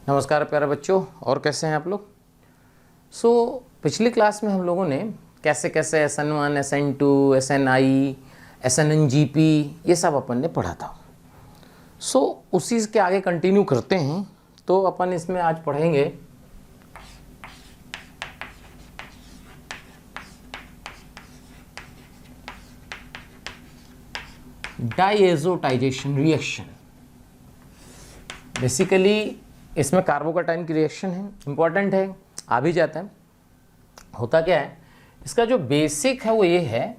नमस्कार प्यारे बच्चों, और कैसे हैं आप लोग। पिछली क्लास में हम लोगों ने कैसे कैसे SN1, SN2, SNI, SNNGP ये सब अपन ने पढ़ा था। उसी के आगे कंटिन्यू करते हैं। तो अपन इसमें आज पढ़ेंगे डायएज़ोटाइजेशन रिएक्शन। बेसिकली इसमें कार्बोकैटायन की रिएक्शन है, इम्पॉर्टेंट है, आ भी जाता है। होता क्या है, इसका जो बेसिक है वो ये है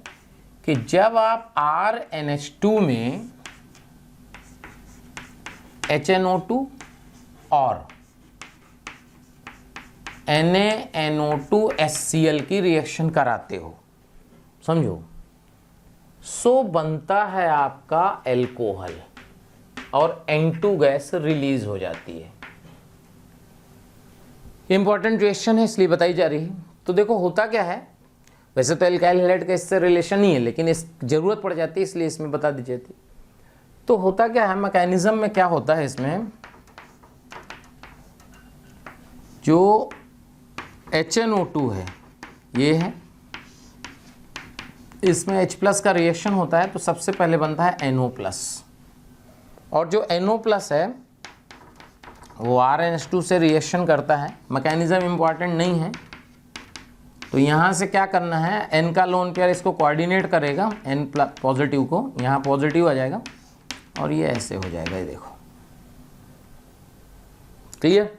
कि जब आप RNH2 में HNO2 और NaNO2HCl की रिएक्शन कराते हो, समझो, बनता है आपका एल्कोहल और N2 गैस रिलीज हो जाती है। इंपॉर्टेंट रिएक्शन है इसलिए बताई जा रही है। तो देखो होता क्या है, वैसे तो एल्काइल हैलाइड का इससे रिलेशन नहीं है, लेकिन इस जरूरत पड़ जाती है इसलिए इसमें बता दी जाती। तो होता क्या है, मैकेनिज्म में क्या होता है, इसमें जो HNO2 है ये है, इसमें H+ का रिएक्शन होता है तो सबसे पहले बनता है NO+, और जो NO+ है वो RNH2 से रिएक्शन करता है। मैकेनिज्म इंपॉर्टेंट नहीं है, तो यहाँ से क्या करना है, N का लोन पेयर इसको कोऑर्डिनेट करेगा, N पॉजिटिव को, यहाँ पॉजिटिव आ जाएगा और ये ऐसे हो जाएगा, ये देखो, क्लियर।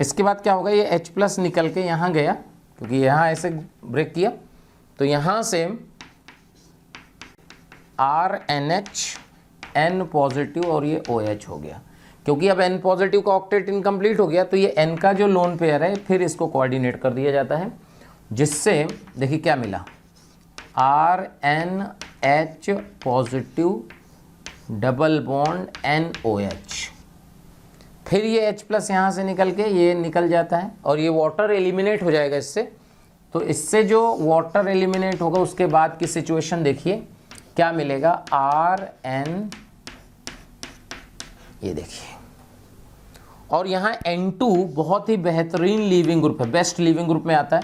इसके बाद क्या होगा, ये H+ निकल के यहाँ गया, क्योंकि यहाँ ऐसे ब्रेक किया, तो यहाँ से RNH N पॉजिटिव और ये OH हो गया। क्योंकि अब N पॉजिटिव का ऑक्टेट इनकम्प्लीट हो गया, तो ये N का जो लोन पेयर है फिर इसको कोऑर्डिनेट कर दिया जाता है, जिससे देखिए क्या मिला, RNH positive double bond NOH। फिर ये H+ यहाँ से निकल के ये निकल जाता है और ये वाटर एलिमिनेट हो जाएगा इससे। तो इससे जो वाटर एलिमिनेट होगा उसके बाद की सिचुएशन देखिए क्या मिलेगा, RN, ये देखिए, और यहाँ N2 बहुत ही बेहतरीन लीविंग ग्रुप है, बेस्ट लीविंग ग्रुप में आता है,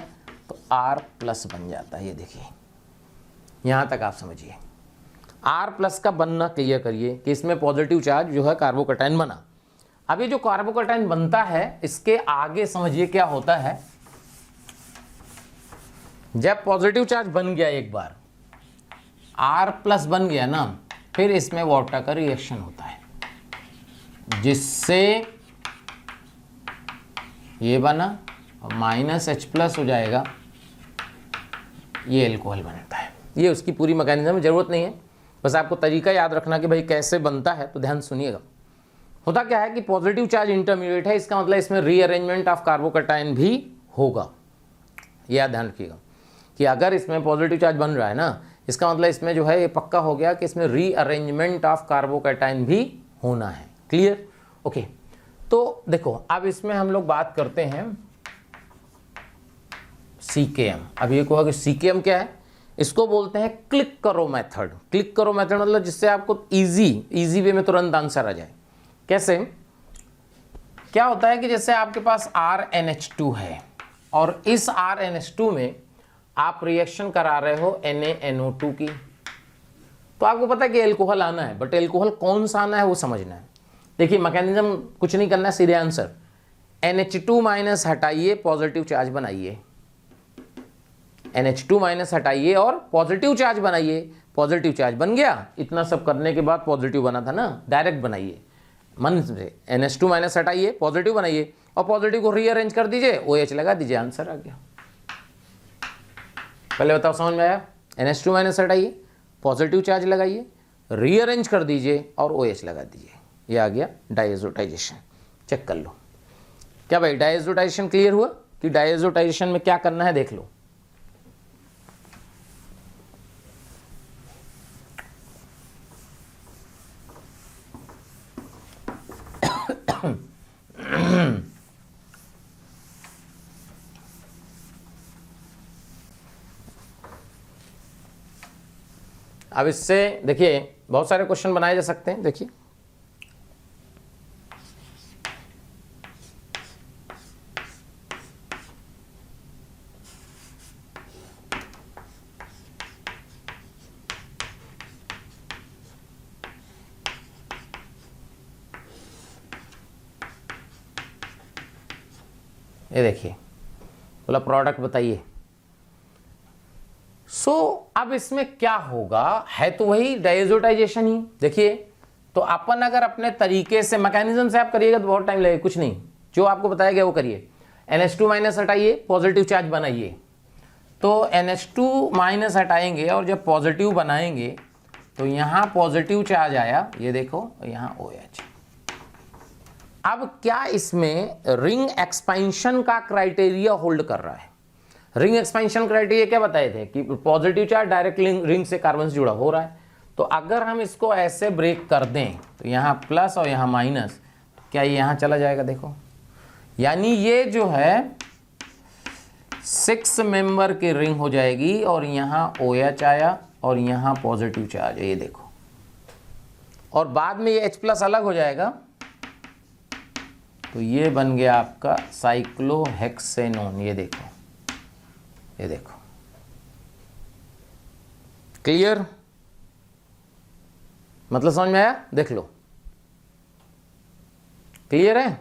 तो R+ बन जाता है। ये देखिए, यहाँ तक आप समझिए। R+ का बनना क्लियर करिए कि इसमें पॉजिटिव चार्ज जो है कार्बोकैटायन बना। अब ये जो कार्बोकैटायन बनता है इसके आगे समझिए क्या होता है, जब पॉजिटिव चार्ज बन गया एक बार, R+ बन गया ना, फिर इसमें वाटर का रिएक्शन होता है, जिससे ये बना और -H+ हो जाएगा, ये एल्कोहल बनता है। ये उसकी पूरी मैकेनिज्म में ज़रूरत नहीं है, बस आपको तरीका याद रखना कि भाई कैसे बनता है, तो ध्यान सुनिएगा। होता क्या है कि पॉजिटिव चार्ज इंटरमीडिएट है, इसका मतलब इसमें रीअरेंजमेंट ऑफ कार्बोकैटायन भी होगा। यह ध्यान रखिएगा कि अगर इसमें पॉजिटिव चार्ज बन रहा है ना, इसका मतलब इसमें जो है ये पक्का हो गया कि इसमें रीअरेंजमेंट ऑफ कार्बोकैटायन भी होना है। Clear, okay. तो देखो अब इसमें हम लोग बात करते हैं CKM। अब ये कहोगे CKM क्या है, इसको बोलते हैं क्लिक करो मेथड। क्लिक करो मेथड मतलब जिससे आपको इजी वे में तुरंत आंसर आ जाए। कैसे, क्या होता है कि जैसे आपके पास RNH2 है और इस RNH2 में आप रिएक्शन करा रहे हो NaNO2 की, तो आपको पता है कि एल्कोहल आना है, बट एल्कोहल कौन सा आना है वो समझना है। देखिए मैकेनिज्म कुछ नहीं करना है, सीधे आंसर, NH2- हटाइए, पॉजिटिव चार्ज बनाइए, NH2- हटाइए और पॉजिटिव चार्ज बनाइए। पॉजिटिव चार्ज बन गया, इतना सब करने के बाद पॉजिटिव बना था ना, डायरेक्ट बनाइए मन से, NH2- हटाइए, पॉजिटिव बनाइए और पॉजिटिव को रीअरेंज कर दीजिए, OH लगा दीजिए, आंसर आ गया। पहले बताओ समझ में आया, NH2- हटाइए, पॉजिटिव चार्ज लगाइए, रीअरेंज कर दीजिए और OH लगा दीजिए, ये आ गया डायएज़ोटाइजेशन। चेक कर लो क्या भाई, डायएज़ोटाइजेशन क्लियर हुआ कि डायएज़ोटाइजेशन में क्या करना है, देख लो। अब इससे देखिए बहुत सारे क्वेश्चन बनाए जा सकते हैं। देखिए ये देखिए बोला प्रोडक्ट बताइए। अब इसमें क्या होगा, है तो वही डायजोटाइजेशन ही। देखिए तो अपन अगर अपने तरीके से मैकेनिज्म से आप करिएगा तो बहुत टाइम लगेगा, कुछ नहीं, जो आपको बताया गया वो करिए। NH2 माइनस हटाइए, पॉजिटिव चार्ज बनाइए। तो NH2 माइनस हटाएंगे और जब पॉजिटिव बनाएंगे तो यहाँ पॉजिटिव चार्ज आया, ये देखो यहाँ OH। अब क्या इसमें रिंग एक्सपेंशन का क्राइटेरिया होल्ड कर रहा है? रिंग एक्सपेंशन क्राइटेरिया क्या बताए थे कि पॉजिटिव चार्ज डायरेक्ट रिंग से कार्बन से जुड़ा हो रहा है। तो अगर हम इसको ऐसे ब्रेक कर दें तो यहाँ प्लस और यहाँ माइनस, तो क्या ये यहाँ चला जाएगा? देखो, यानी ये जो है 6 मेंबर की रिंग हो जाएगी और यहाँ OH आया और यहाँ पॉजिटिव चार्ज है, ये देखो। और बाद में ये H+ अलग हो जाएगा तो ये बन गया आपका साइक्लोहेक्सेनोन। ये देखो, ये देखो, क्लियर? मतलब समझ में आया? देख लो, क्लियर है?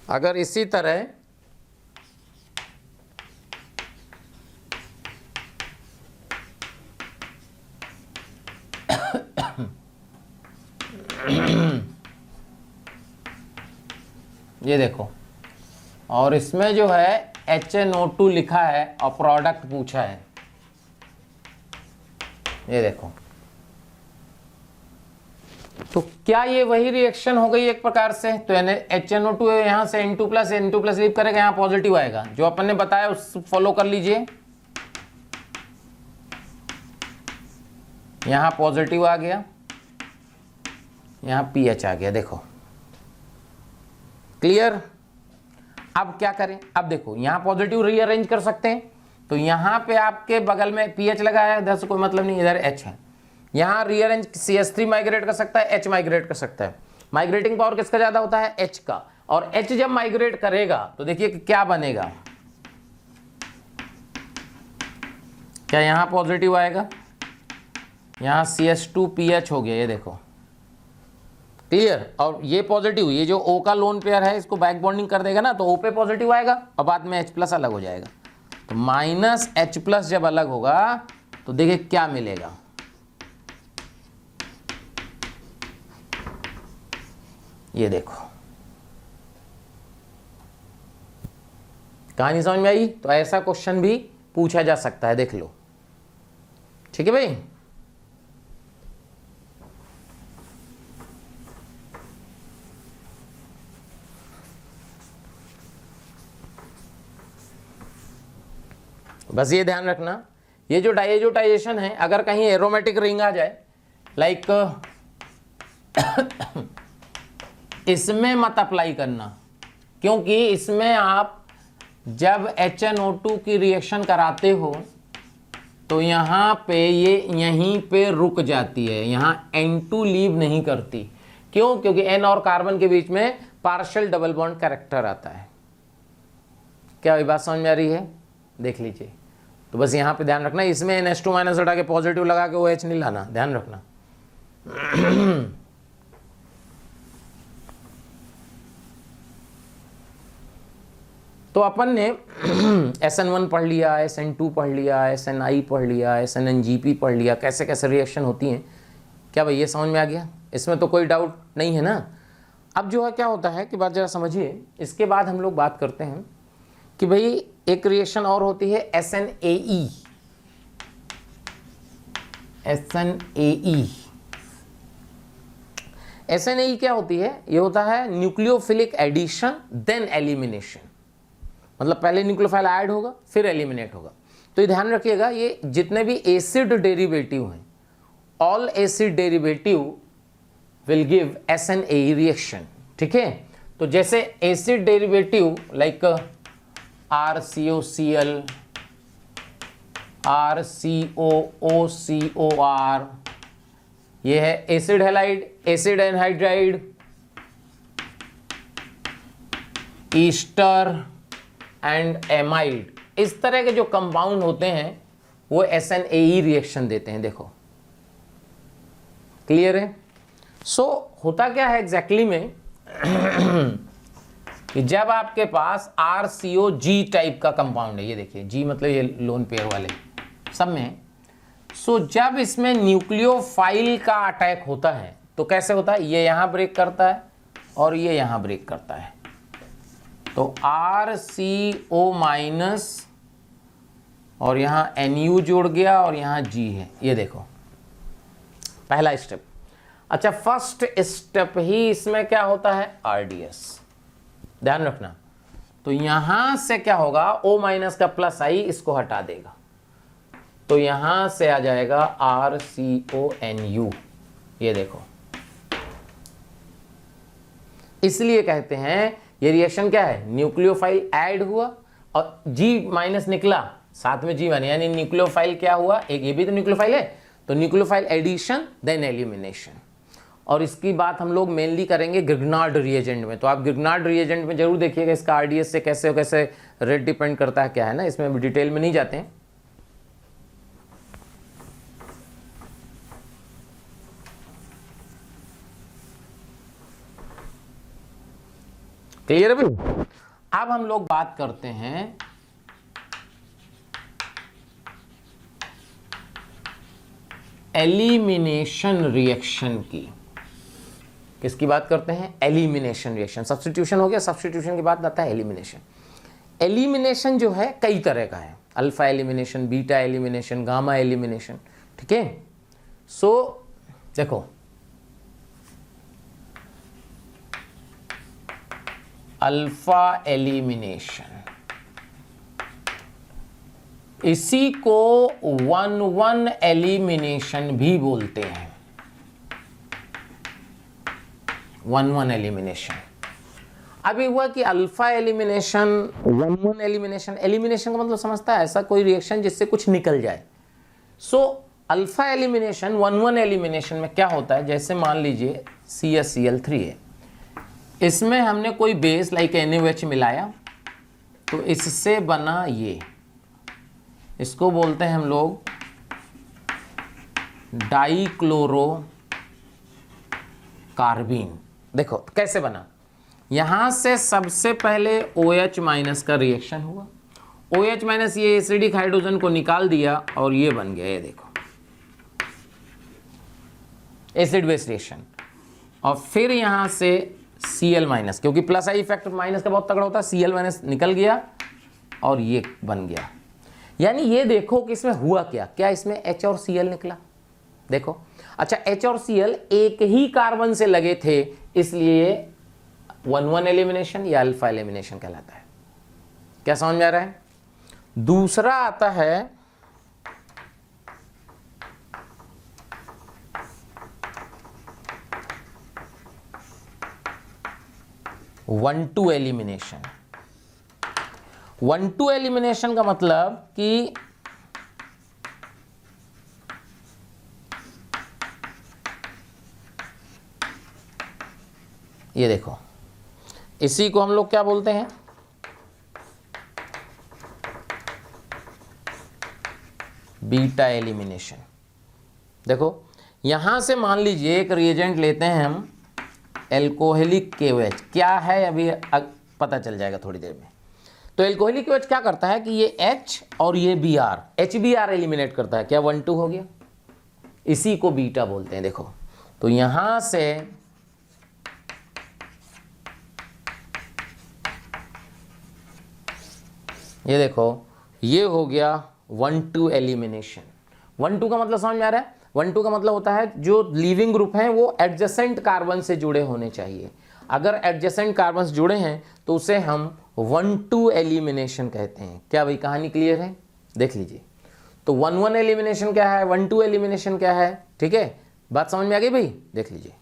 अगर इसी तरह ये देखो, और इसमें जो है HNO2 लिखा है और प्रोडक्ट पूछा है, ये देखो, तो क्या ये वही रिएक्शन हो गई एक प्रकार से? तो HNO2 यहां से N2+ लीव करेगा, यहां पॉजिटिव आएगा, जो अपन ने बताया उस फॉलो कर लीजिए। यहां पॉजिटिव आ गया, यहां PH आ गया, देखो क्लियर? अब क्या करें? अब देखो यहां पॉजिटिव रीअरेंज कर सकते हैं, तो यहां पे आपके बगल में PH लगा है, इधर से कोई मतलब नहीं, इधर H है। यहां रीअरेंज CH3 माइग्रेट कर सकता है, H माइग्रेट कर सकता है। माइग्रेटिंग पावर किसका ज्यादा होता है? H का। और H जब माइग्रेट करेगा तो देखिए क्या बनेगा, क्या यहां पॉजिटिव आएगा, यहां CH2PH हो गया, ये देखो क्लियर? और ये पॉजिटिव, ये जो O का लोन पेयर है इसको बैक बॉन्डिंग कर देगा ना, तो O पे पॉजिटिव आएगा और बाद में H+ अलग हो जाएगा। तो -H+ जब अलग होगा तो देखिए क्या मिलेगा, ये देखो, कहानी समझ में आई? तो ऐसा क्वेश्चन भी पूछा जा सकता है, देख लो, ठीक है भाई। बस ये ध्यान रखना, ये जो डायजोटाइजेशन है, अगर कहीं एरोमेटिक रिंग आ जाए लाइक इसमें मत अप्लाई करना, क्योंकि इसमें आप जब HNO2 की रिएक्शन कराते हो तो यहाँ पे ये यहीं पे रुक जाती है, यहाँ N2 लीव नहीं करती। क्यों? क्योंकि N और कार्बन के बीच में पार्शियल डबल बॉन्ड कैरेक्टर आता है। क्या ये बात समझ में आ रही है? देख लीजिए। तो बस यहाँ पे ध्यान रखना, इसमें NH2 माइनस हटा के पॉजिटिव लगा के OH नहीं लाना, ध्यान रखना। तो अपन ने SN1 पढ़ लिया, SN2 पढ़ लिया, SNI पढ़ लिया, SNNGP पढ़ लिया, कैसे कैसे रिएक्शन होती हैं। क्या भाई ये समझ में आ गया? इसमें तो कोई डाउट नहीं है ना? अब जो है क्या होता है कि बात जरा समझिए, इसके बाद हम लोग बात करते हैं कि भाई एक रिएक्शन और होती है SNAE। SNAE क्या होती है? ये होता है न्यूक्लियोफिलिक एडिशन देन एलिमिनेशन, मतलब पहले न्यूक्लियोफाइल ऐड होगा फिर एलिमिनेट होगा। तो ये ध्यान रखिएगा, ये जितने भी एसिड डेरिवेटिव हैं, all acid derivative will give SNAE reaction, ठीक है? तो जैसे acid derivative like RCOCl, RCOOCOR, ये है acid halide, acid anhydride, Easter and amide, इस तरह के जो कंपाउंड होते हैं वो SNAE रिएक्शन देते हैं। देखो क्लियर है। सो होता क्या है एग्जैक्टली में कि जब आपके पास RCOG टाइप का कंपाउंड है, ये देखिए G मतलब ये लोन पेयर वाले सब में है। सो जब इसमें न्यूक्लियोफाइल का अटैक होता है तो कैसे होता है, ये यहां ब्रेक करता है और ये यहां ब्रेक करता है, तो RCO माइनस और यहां NU जुड़ गया और यहां G है, ये देखो पहला स्टेप। अच्छा, फर्स्ट स्टेप ही इसमें क्या होता है, RDS, ध्यान रखना। तो यहां से क्या होगा, O माइनस का प्लस आई इसको हटा देगा, तो यहां से आ जाएगा RCONU, ये देखो। इसलिए कहते हैं ये रिएक्शन क्या है, न्यूक्लियोफाइल ऐड हुआ और G माइनस निकला, साथ में G बने, यानी न्यूक्लियोफाइल क्या हुआ, एक ये भी तो न्यूक्लियोफाइल है, तो न्यूक्लियोफाइल एडिशन देन एलिमिनेशन। और इसकी बात हम लोग मेनली करेंगे ग्रिग्नार्ड रिएजेंट में, तो आप ग्रिग्नार्ड रिएजेंट में जरूर देखिएगा इसका RDS से कैसे कैसे रेट डिपेंड करता है, क्या है ना, इसमें डिटेल में नहीं जाते हैं। क्लियर है भाई। अब हम लोग बात करते हैं एलिमिनेशन रिएक्शन की। किसकी बात करते हैं, एलिमिनेशन रिएक्शन। सब्स्टिट्यूशन हो गया, सब्स्टिट्यूशन के बाद आता है एलिमिनेशन। एलिमिनेशन जो है कई तरह का है, alpha elimination, beta elimination, gamma elimination, ठीक है। सो देखो अल्फा एलिमिनेशन, इसी को 1-1 एलिमिनेशन भी बोलते हैं, 1-1 एलिमिनेशन। अभी हुआ कि अल्फा एलिमिनेशन, 1-1 एलिमिनेशन, एलिमिनेशन का मतलब समझता है ऐसा कोई रिएक्शन जिससे कुछ निकल जाए। सो अल्फा एलिमिनेशन 1-1 एलिमिनेशन में क्या होता है, जैसे मान लीजिए CaCl3 है, इसमें हमने कोई बेस लाइक NaOH मिलाया, तो इससे बना ये, इसको बोलते हैं हम लोग डाइक्लोरो कार्बीन। देखो कैसे बना, यहां से सबसे पहले OH माइनस का रिएक्शन हुआ, OH माइनस ये एसिडिक हाइड्रोजन को निकाल दिया और ये बन गया, ये देखो एसिड बेस रिएक्शन। और फिर यहां से Cl माइनस, क्योंकि प्लस आई इफेक्ट माइनस का बहुत तगड़ा होता है, Cl माइनस निकल गया और ये बन गया। यानी ये देखो कि इसमें हुआ क्या, क्या इसमें H और Cl निकला, देखो। अच्छा, H और Cl एक ही कार्बन से लगे थे, इसलिए 1-1 एलिमिनेशन या अल्फा एलिमिनेशन कहलाता है। क्या समझ में आ रहा है। दूसरा आता है 1-2 एलिमिनेशन। 1-2 एलिमिनेशन का मतलब कि ये देखो, इसी को हम लोग क्या बोलते हैं, बीटा एलिमिनेशन। देखो यहां से मान लीजिए एक रिएजेंट लेते हैं हम, एल्कोहलिक KOH, क्या है अभी पता चल जाएगा थोड़ी देर में। तो एल्कोहलिक KOH क्या करता है कि ये H और ये Br, HBr एलिमिनेट करता है, क्या 1-2 हो गया, इसी को बीटा बोलते हैं। देखो तो यहां से ये देखो ये हो गया 1-2 एलिमिनेशन। 1-2 का मतलब समझ में आ रहा है। 1-2 का मतलब होता है जो लिविंग ग्रुप हैं वो एडजेसेंट कार्बन से जुड़े होने चाहिए। अगर एडजेसेंट कार्बन से जुड़े हैं तो उसे हम 1-2 एलिमिनेशन कहते हैं। क्या भाई कहानी क्लियर है, देख लीजिए। तो 1-1 एलिमिनेशन क्या है, 1-2 एलिमिनेशन क्या है, ठीक है, बात समझ में आ गई भाई, देख लीजिए।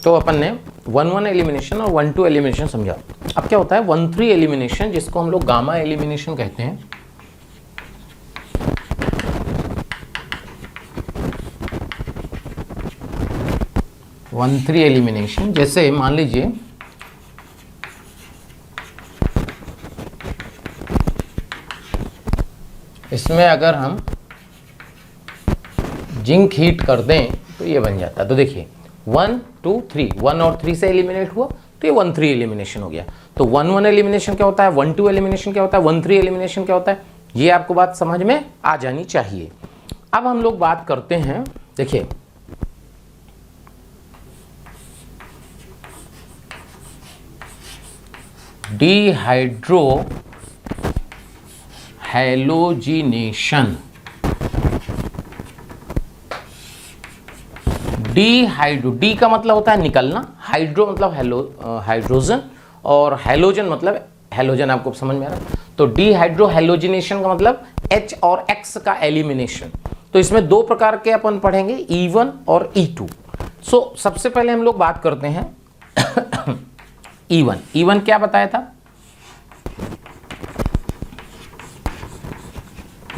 तो अपन ने 1-1 एलिमिनेशन और 1-2 एलिमिनेशन समझा। अब क्या होता है 1-3 एलिमिनेशन, जिसको हम लोग गामा एलिमिनेशन कहते हैं। वन थ्री एलिमिनेशन, जैसे मान लीजिए इसमें अगर हम जिंक हीट कर दें तो ये बन जाता है। तो देखिए 1 2 3, 1 और 3 से एलिमिनेट हुआ तो ये 1-3 एलिमिनेशन हो गया। तो 1-1 एलिमिनेशन क्या होता है, 1-2 एलिमिनेशन क्या होता है, 1-3 एलिमिनेशन क्या होता है, ये आपको बात समझ में आ जानी चाहिए। अब हम लोग बात करते हैं, देखिए डिहाइड्रो हैलोजिनेशन। डिहाइड्रो, डी का मतलब होता है निकलना, हाइड्रो मतलब हाइड्रोजन, और हैलोजन मतलब हैलोजन, आपको समझ में आ रहा है। तो डिहाइड्रो हैलोजिनेशन का मतलब H और X का एलिमिनेशन। तो इसमें दो प्रकार के अपन पढ़ेंगे, E1 और E2। सो सबसे पहले हम लोग बात करते हैं E1। E1 क्या बताया था,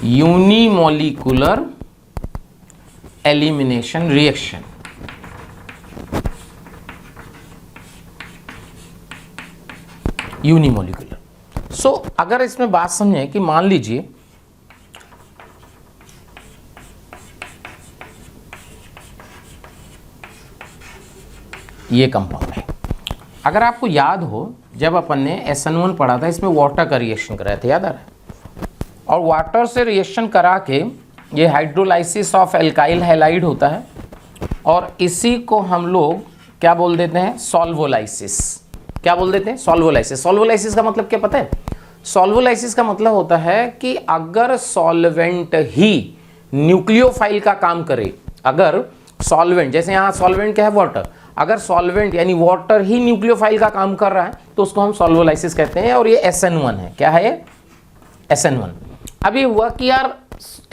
यूनिमोलिकुलर एलिमिनेशन रिएक्शन। यूनिमोलिकुलर। सो अगर इसमें बात समझें कि मान लीजिए ये कंपाउंड है, अगर आपको याद हो जब अपन ने SN1 पढ़ा था, इसमें वाटर का रिएक्शन कराया था, याद आ रहा है, और वाटर से रिएक्शन करा के ये हाइड्रोलाइसिस ऑफ एल्काइल हैलाइड होता है, और इसी को हम लोग क्या बोल देते हैं, सॉल्वोलाइसिस। क्या बोल देते हैं, सॉल्वोलाइसिस। सॉल्वोलाइसिस का मतलब क्या पता है, सॉल्वोलाइसिस का मतलब होता है कि अगर सॉल्वेंट ही न्यूक्लियोफाइल का काम करे, अगर सॉल्वेंट, जैसे यहाँ सॉल्वेंट क्या है, वाटर, अगर सॉल्वेंट यानी वाटर ही न्यूक्लियोफाइल का काम कर रहा है तो उसको हम सॉल्वोलाइसिस कहते हैं। और ये SN1 है, क्या है, SN1। अब ये हुआ कि यार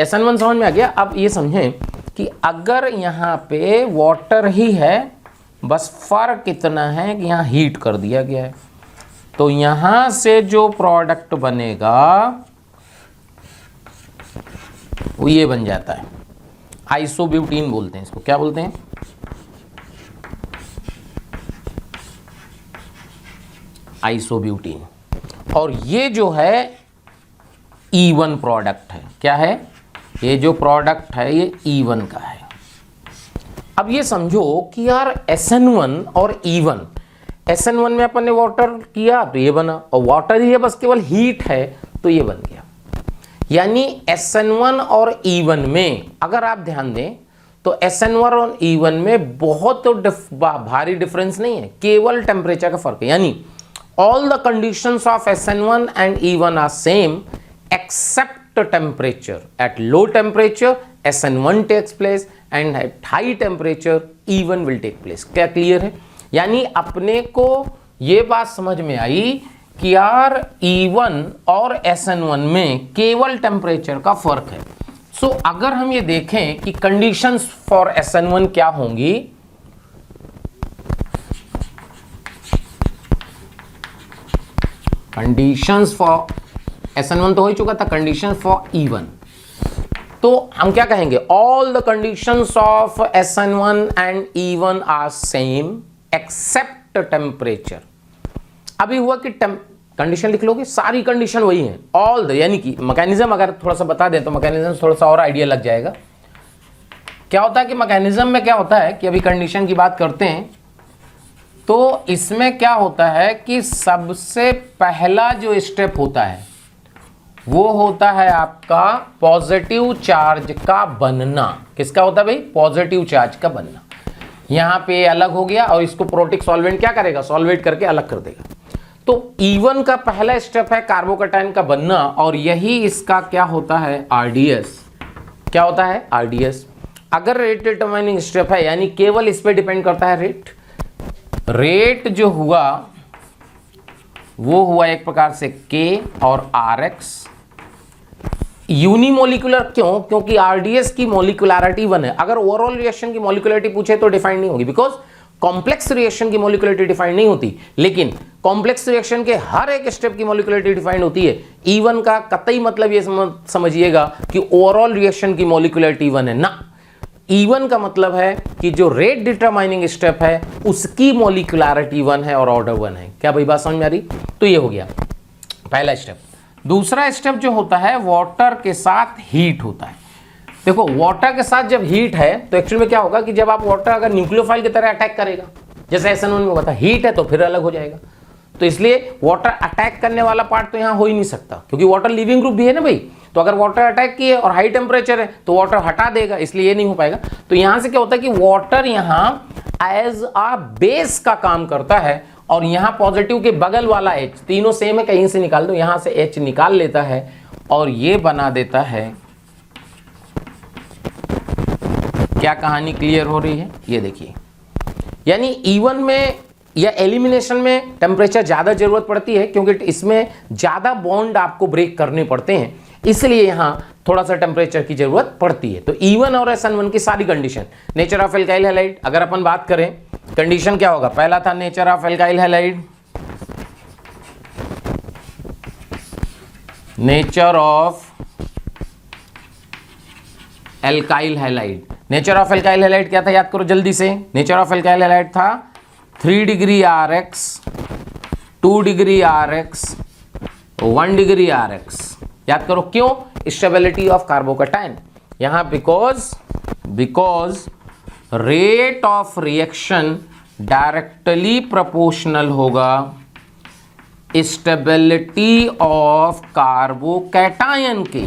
SN1 समझ में आ गया। अब ये समझें कि अगर यहाँ पे वाटर ही है, बस फर्क इतना है कि यहाँ हीट कर दिया गया है, तो यहाँ से जो प्रोडक्ट बनेगा वो ये बन जाता है, आइसोब्यूटीन बोलते हैं इसको। क्या बोलते हैं, आइसोब्यूटीन। और ये जो है E1 प्रोडक्ट है। क्या है, ये जो प्रोडक्ट है ये E1 का है। अब ये समझो कि यार SN1 और E1, SN1 में अपन ने वाटर किया तो ये बना, और वाटर ही है, बस केवल हीट है तो ये बन गया। यानी SN1 और E1 में अगर आप ध्यान दें तो SN1 और E1 में बहुत भारी डिफरेंस नहीं है, केवल टेम्परेचर का फर्क है। यानी all the conditions of SN1 and E1 are same except temperature. At low temperature SN1 takes place and at high temperature E1 will take place. क्या क्लियर है? यानी अपने को ये बात समझ में आई कि यार E1 और SN1 में केवल टेम्परेचर का फर्क है। सो अगर हम ये देखें कि कंडीशंस फॉर SN1 क्या होंगी, कंडीशंस फॉर SN1 तो हो ही चुका था, कंडीशन फॉर E1, तो हम क्या कहेंगे, all the conditions of SN1 and E1 are same except temperature. अभी हुआ कि कंडीशन लिख लोगे, सारी कंडीशन वही है, ऑल द, यानी कि मैकेनिज्म अगर थोड़ा सा बता दें तो मैकेनिज्म थोड़ा सा और आइडिया लग जाएगा। क्या होता है कि मैकेनिज्म में क्या होता है कि अभी कंडीशन की बात करते हैं तो इसमें क्या होता है कि सबसे पहला जो स्टेप होता है वो होता है आपका पॉजिटिव चार्ज का बनना। किसका होता है भाई, पॉजिटिव चार्ज का बनना। यहां पे अलग हो गया और इसको प्रोटिक सॉल्वेंट क्या करेगा, सॉल्वेट करके अलग कर देगा। तो E1 का पहला स्टेप है कार्बोकैटायन का बनना, और यही इसका क्या होता है, RDS। क्या होता है, RDS। अगर रेट डिटरमाइनिंग स्टेप है, यानी केवल इस पे डिपेंड करता है रेट। रेट जो हुआ वो हुआ एक प्रकार से K और RX। यूनिमोलिकुलर क्यों, क्योंकि RDS की मोलिकुलरिटी 1 है। अगर ओवरऑल रिएक्शन की मोलिकुलरिटी पूछे तो डिफाइंड नहीं होगी, बिकॉज कॉम्प्लेक्स रिएक्शन की मॉलिक्यूलरिटी डिफाइंड नहीं होती, लेकिन कॉम्प्लेक्स रिएक्शन के हर एक स्टेप की मॉलिक्यूलरिटी डिफाइंड होती है। E1 का कतई मतलब ये समझिएगा कि ओवरऑल रिएक्शन की मॉलिक्यूलरिटी 1 है ना। E1 का मतलब है कि जो रेट डिटरमाइनिंग स्टेप है उसकी मॉलिक्यूलरिटी 1 है और ऑर्डर 1 है। क्या भाई बात समझ में आ रही? तो ये हो गया पहला स्टेप। दूसरा स्टेप जो होता है वाटर के साथ हीट होता है। देखो वाटर के साथ जब हीट है तो एक्चुअली में क्या होगा कि जब आप वाटर अगर न्यूक्लियोफाइल की तरह अटैक करेगा, जैसे SN1 में बता हीट है तो फिर अलग हो जाएगा, तो इसलिए वाटर अटैक करने वाला पार्ट तो यहां हो ही नहीं सकता, क्योंकि वाटर लिविंग ग्रुप भी है ना भाई। तो अगर वाटर अटैक किए और हाई टेम्परेचर है तो वाटर हटा देगा, इसलिए ये नहीं हो पाएगा। तो यहां से क्या होता है कि वाटर यहां एज अ बेस का काम करता है, और यहां पॉजिटिव के बगल वाला H, तीनों सेम है, कहीं से निकाल दो, यहां से H निकाल लेता है और ये बना देता है। क्या कहानी क्लियर हो रही है? ये देखिए, यानी E1 में या एलिमिनेशन में टेम्परेचर ज्यादा जरूरत पड़ती है, क्योंकि इसमें ज्यादा बॉन्ड आपको ब्रेक करने पड़ते हैं, इसलिए यहां थोड़ा सा टेम्परेचर की जरूरत पड़ती है। तो E1 और SN1 की सारी condition, nature of alkyl halide अगर अपन बात करें, कंडीशन क्या होगा? पहला था nature of alkyl halide, nature of alkyl halide. Nature of alkyl halide क्या था? याद करो जल्दी से। नेचर ऑफ एल्काइल हैलाइड था 3 degree RX, 2 degree RX, 1 degree RX। याद करो क्यों? Stability of carbocation. यहां because rate of reaction directly proportional होगा स्टेबिलिटी ऑफ कार्बोकैटायन के।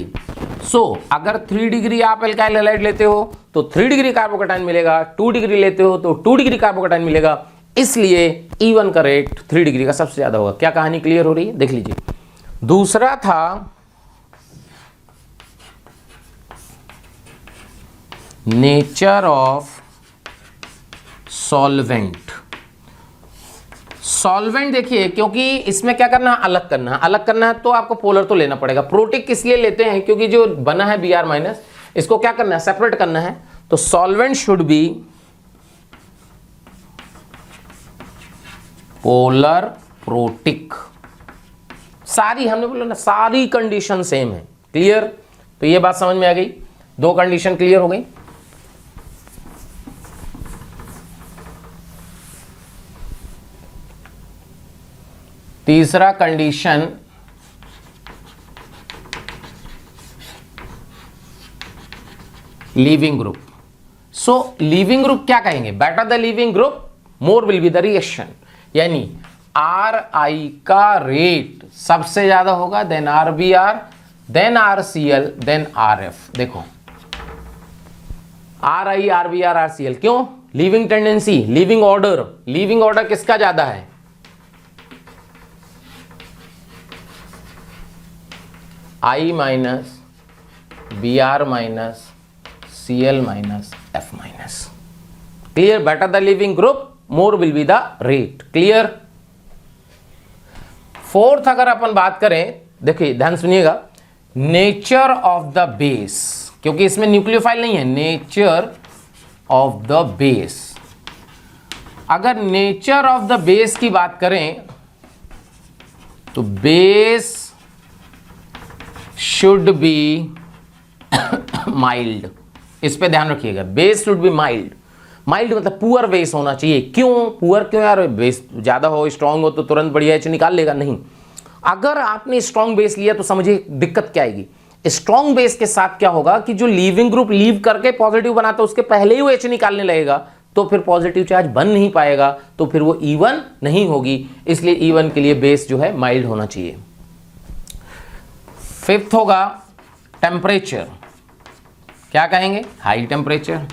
सो अगर 3 डिग्री आप एल्काइल हैलाइड लेते हो तो 3 डिग्री कार्बोकैटायन मिलेगा, 2 डिग्री लेते हो तो 2 डिग्री कार्बोकैटायन मिलेगा, इसलिए E1 का रेट 3 डिग्री का सबसे ज्यादा होगा। क्या कहानी क्लियर हो रही है? देख लीजिए। दूसरा था नेचर ऑफ सॉल्वेंट। सॉल्वेंट देखिए, क्योंकि इसमें क्या करना है? अलग करना है। अलग करना है तो आपको पोलर तो लेना पड़ेगा। प्रोटिक किस लिए लेते हैं? क्योंकि जो बना है Br- इसको क्या करना है? सेपरेट करना है। तो solvent should be polar protic. सारी हमने बोला ना, सारी कंडीशन सेम है। क्लियर? तो ये बात समझ में आ गई, दो कंडीशन क्लियर हो गई। तीसरा condition leaving group. So leaving group क्या कहेंगे? Better the leaving group more will be the reaction, यानी Ri का रेट सबसे ज्यादा होगा, then RBr, then RCl, then RF। देखो Ri, RBr, RCl क्यों? Leaving tendency, leaving order. Leaving order किसका ज्यादा है? I minus Br minus Cl minus F minus. Clear? Better the leaving group more will be the rate. Clear? Fourth अगर अपन बात करें, देखिए ध्यान सुनिएगा, नेचर ऑफ द बेस, क्योंकि इसमें न्यूक्लियोफाइल नहीं है। नेचर ऑफ द बेस, अगर नेचर ऑफ द बेस की बात करें तो बेस शुड बी माइल्ड। इस पे ध्यान रखिएगा, base should be mild. Mild मतलब पुअर बेस होना चाहिए। क्यों पुअर? क्यों यार? बेस ज्यादा हो, स्ट्रांग हो तो तुरंत बढ़िया एच निकाल लेगा, नहीं। अगर आपने स्ट्रांग बेस लिया तो समझिए दिक्कत क्या आएगी। स्ट्रांग बेस के साथ क्या होगा कि जो लीविंग ग्रुप लीव करके पॉजिटिव बनाता है उसके पहले ही वो एच निकालने लगेगा, तो फिर पॉजिटिव चार्ज बन नहीं पाएगा, तो फिर वो E1 नहीं होगी। इसलिए E1 के लिए बेस जो है माइल्ड होना चाहिए। फिफ्थ होगा टेम्परेचर। क्या कहेंगे? High temperature.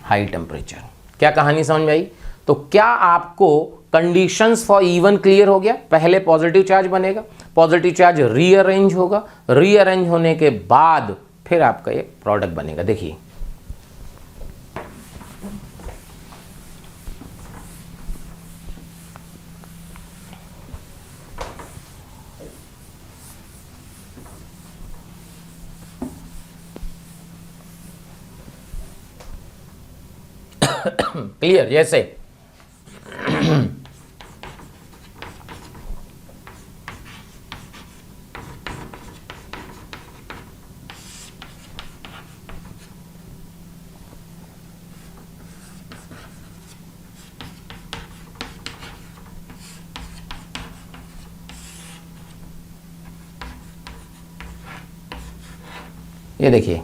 High temperature. क्या कहानी समझ में आई? तो क्या आपको कंडीशंस फॉर E1 क्लियर हो गया? पहले पॉजिटिव चार्ज बनेगा, पॉजिटिव चार्ज रीअरेंज होगा, रीअरेंज होने के बाद फिर आपका ये प्रोडक्ट बनेगा। देखिए क्लियर? जैसे ये देखिए,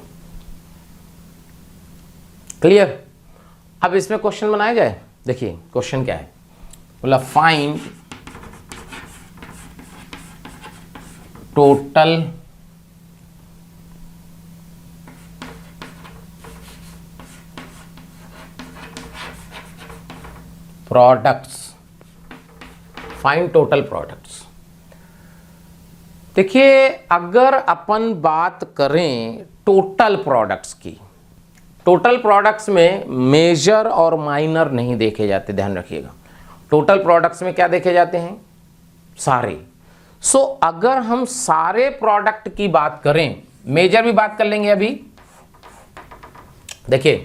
क्लियर? अब इसमें क्वेश्चन बनाया जाए। देखिए क्वेश्चन क्या है, बोला find total products, find total products. देखिए अगर अपन बात करें टोटल प्रोडक्ट्स की, टोटल प्रोडक्ट्स में मेजर और माइनर नहीं देखे जाते, ध्यान रखिएगा। टोटल प्रोडक्ट्स में क्या देखे जाते हैं? सारे। सो अगर हम सारे प्रोडक्ट की बात करें, मेजर भी बात कर लेंगे अभी। देखिए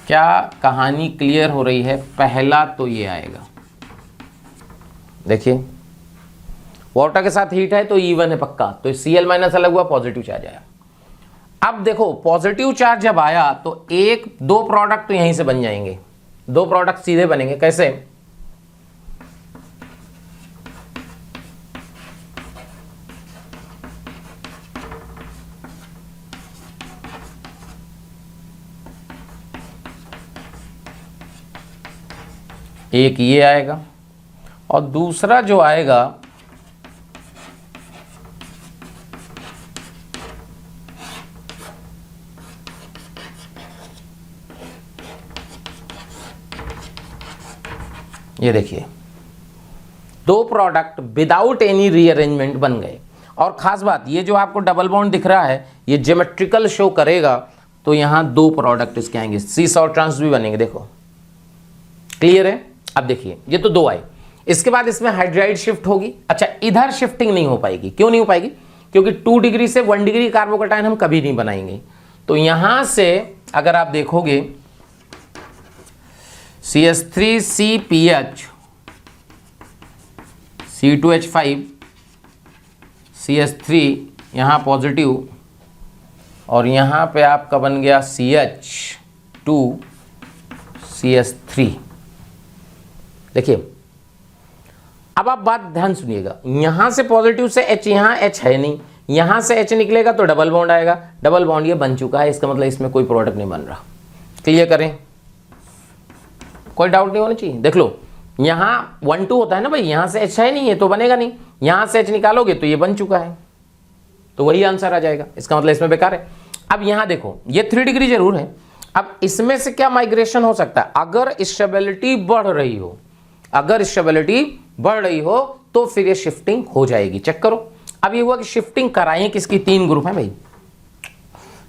क्या कहानी क्लियर हो रही है? पहला तो ये आएगा, देखिए वाटर के साथ हीट है तो E1 है पक्का, तो Cl माइनस अलग हुआ, पॉजिटिव चार्ज आया। अब देखो पॉजिटिव चार्ज जब आया तो एक दो प्रोडक्ट तो यहीं से बन जाएंगे, दो प्रोडक्ट सीधे बनेंगे। कैसे? एक ये आएगा और दूसरा जो आएगा ये देखिए, दो प्रोडक्ट विदाउट एनी रीअरेंजमेंट बन गए। और खास बात ये जो आपको डबल बॉन्ड दिख रहा है ये ज्योमेट्रिकल शो करेगा, तो यहां दो प्रोडक्ट इसके आएंगे, सीस और ट्रांस भी बनेंगे। देखो क्लियर है? अब देखिए ये तो दो आए, इसके बाद इसमें हाइड्राइड शिफ्ट होगी। अच्छा इधर शिफ्टिंग नहीं हो पाएगी, क्यों नहीं हो पाएगी? क्योंकि 2 डिग्री से 1 डिग्री कार्बोकैटायन हम कभी नहीं बनाएंगे। तो यहां से अगर आप देखोगे CH3CPH C2H5 CH3 यहाँ पॉजिटिव और यहाँ पे आपका बन गया CH2 CH3। देखिए अब आप बात ध्यान सुनिएगा, यहां से पॉजिटिव से H, यहां H है नहीं, यहां से H निकलेगा तो डबल बॉन्ड आएगा, डबल बॉन्ड ये बन चुका है, इसका मतलब इसमें कोई प्रोडक्ट नहीं बन रहा। क्लियर करें? कोई डाउट नहीं होना चाहिए। देख लो यहां 1 2 होता है ना भाई, यहां से H है नहीं है तो बनेगा नहीं, यहां से H निकालोगे तो ये बन चुका है, तो वही आंसर आ जाएगा, इसका मतलब इसमें बेकार है। अब यहां देखो ये 3 डिग्री जरूर है, अब इसमें से क्या माइग्रेशन हो सकता है? अगर स्टेबिलिटी बढ़ रही हो, अगर स्टेबिलिटी बढ़ रही हो तो फिर ये शिफ्टिंग हो जाएगी। चेक करो, अब ये हुआ कि शिफ्टिंग कराएं किसकी? 3 ग्रुप है भाई,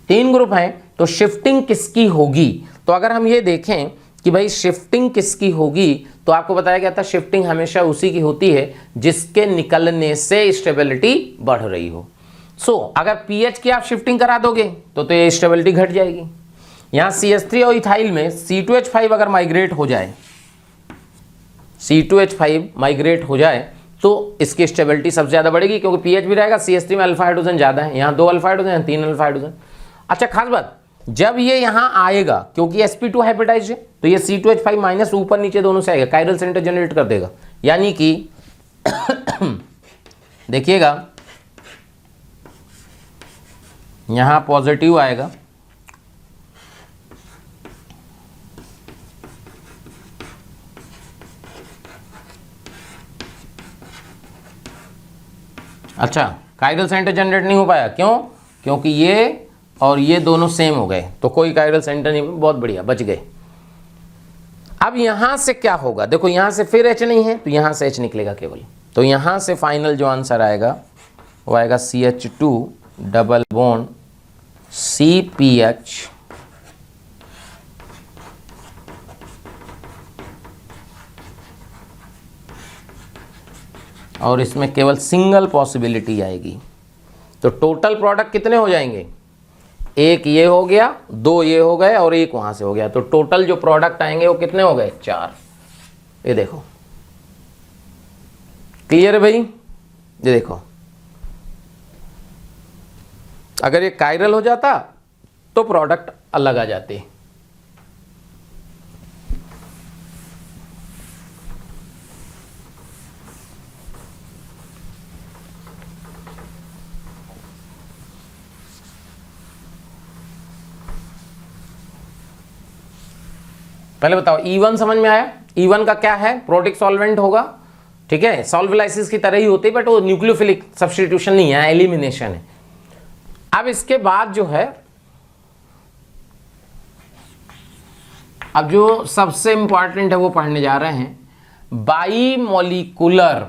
3 ग्रुप हैं, तो शिफ्टिंग किसकी होगी? तो अगर हम ये देखें कि भाई शिफ्टिंग किसकी होगी, तो आपको बताया गया था शिफ्टिंग हमेशा उसी की होती है जिसके निकलने से स्टेबिलिटी बढ़ रही हो। सो अगर पीएच की आप शिफ्टिंग करा दोगे तो ये स्टेबिलिटी घट जाएगी। यहां CH3 और इथाइल में C2H5 अगर माइग्रेट हो जाए, C2H5 माइग्रेट हो जाए तो इसकी स्टेबिलिटी सबसे ज़्यादा बढ़ेगी, क्योंकि पीएच भी रहेगा, CH3 में अल्फा हाइड्रोजन ज़्यादा है, यहाँ 2 अल्फा हाइड्रोजन, यहाँ 3 अल्फा हाइड्रोजन। अच्छा खास बात, जब ये यहाँ आएगा क्योंकि sp2 हाइब्रिडाइज्ड है तो ये C2H5 माइनस ऊपर नीचे दोनों से आएगा, कायरल सेंटर जनरेट कर देगा, यानी कि देखिएगा यहाँ पॉजिटिव आएगा, अच्छा कायरल सेंटर जनरेट नहीं हो पाया, क्यों? क्योंकि ये और ये दोनों सेम हो गए, तो कोई कायरल सेंटर नहीं, बहुत बढ़िया बच गए। अब यहां से क्या होगा? देखो यहां से फिर H नहीं है तो यहां से H निकलेगा केवल, तो यहां से फाइनल जो आंसर आएगा वो आएगा CH2 डबल बॉन्ड CPH और इसमें केवल सिंगल पॉसिबिलिटी आएगी। तो टोटल प्रोडक्ट कितने हो जाएंगे, एक ये हो गया, दो ये हो गए और एक वहां से हो गया। तो टोटल जो प्रोडक्ट आएंगे वो कितने हो गए, 4। ये देखो, क्लियर है भाई। ये देखो, अगर ये कायरल हो जाता तो प्रोडक्ट अलग आ जाते। पहले बताओ E1 समझ में आया। E1 का क्या है, प्रोटिक सॉल्वेंट होगा, ठीक है, सॉल्वलाइसिस की तरह ही होती है, बट वो न्यूक्लियोफिलिक सब्स्टिट्यूशन नहीं है, एलिमिनेशन है। अब इसके बाद जो है, अब जो सबसे इंपॉर्टेंट है वो पढ़ने जा रहे हैं, बाईमोलिकुलर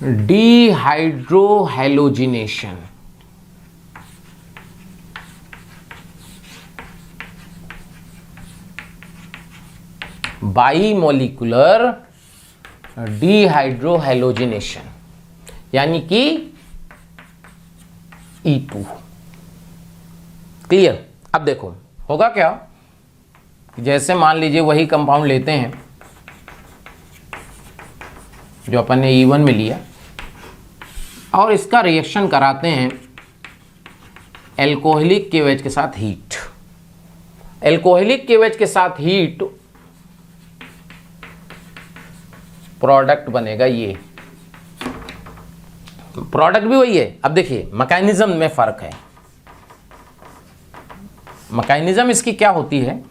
डिहाइड्रोहैलोजिनेशन। बाईमोलिकुलर डिहाइड्रोहैलोजिनेशन यानी कि E2। क्लियर। अब देखो होगा क्या, जैसे मान लीजिए वही कंपाउंड लेते हैं जो अपन ने E1 में लिया और इसका रिएक्शन कराते हैं एल्कोहलिक केवेज के साथ हीट। एल्कोहलिक केवेज के साथ हीट, प्रोडक्ट बनेगा ये। प्रोडक्ट भी वही है। अब देखिए मैकेनिज्म में फर्क है। मैकेनिज्म इसकी क्या होती है,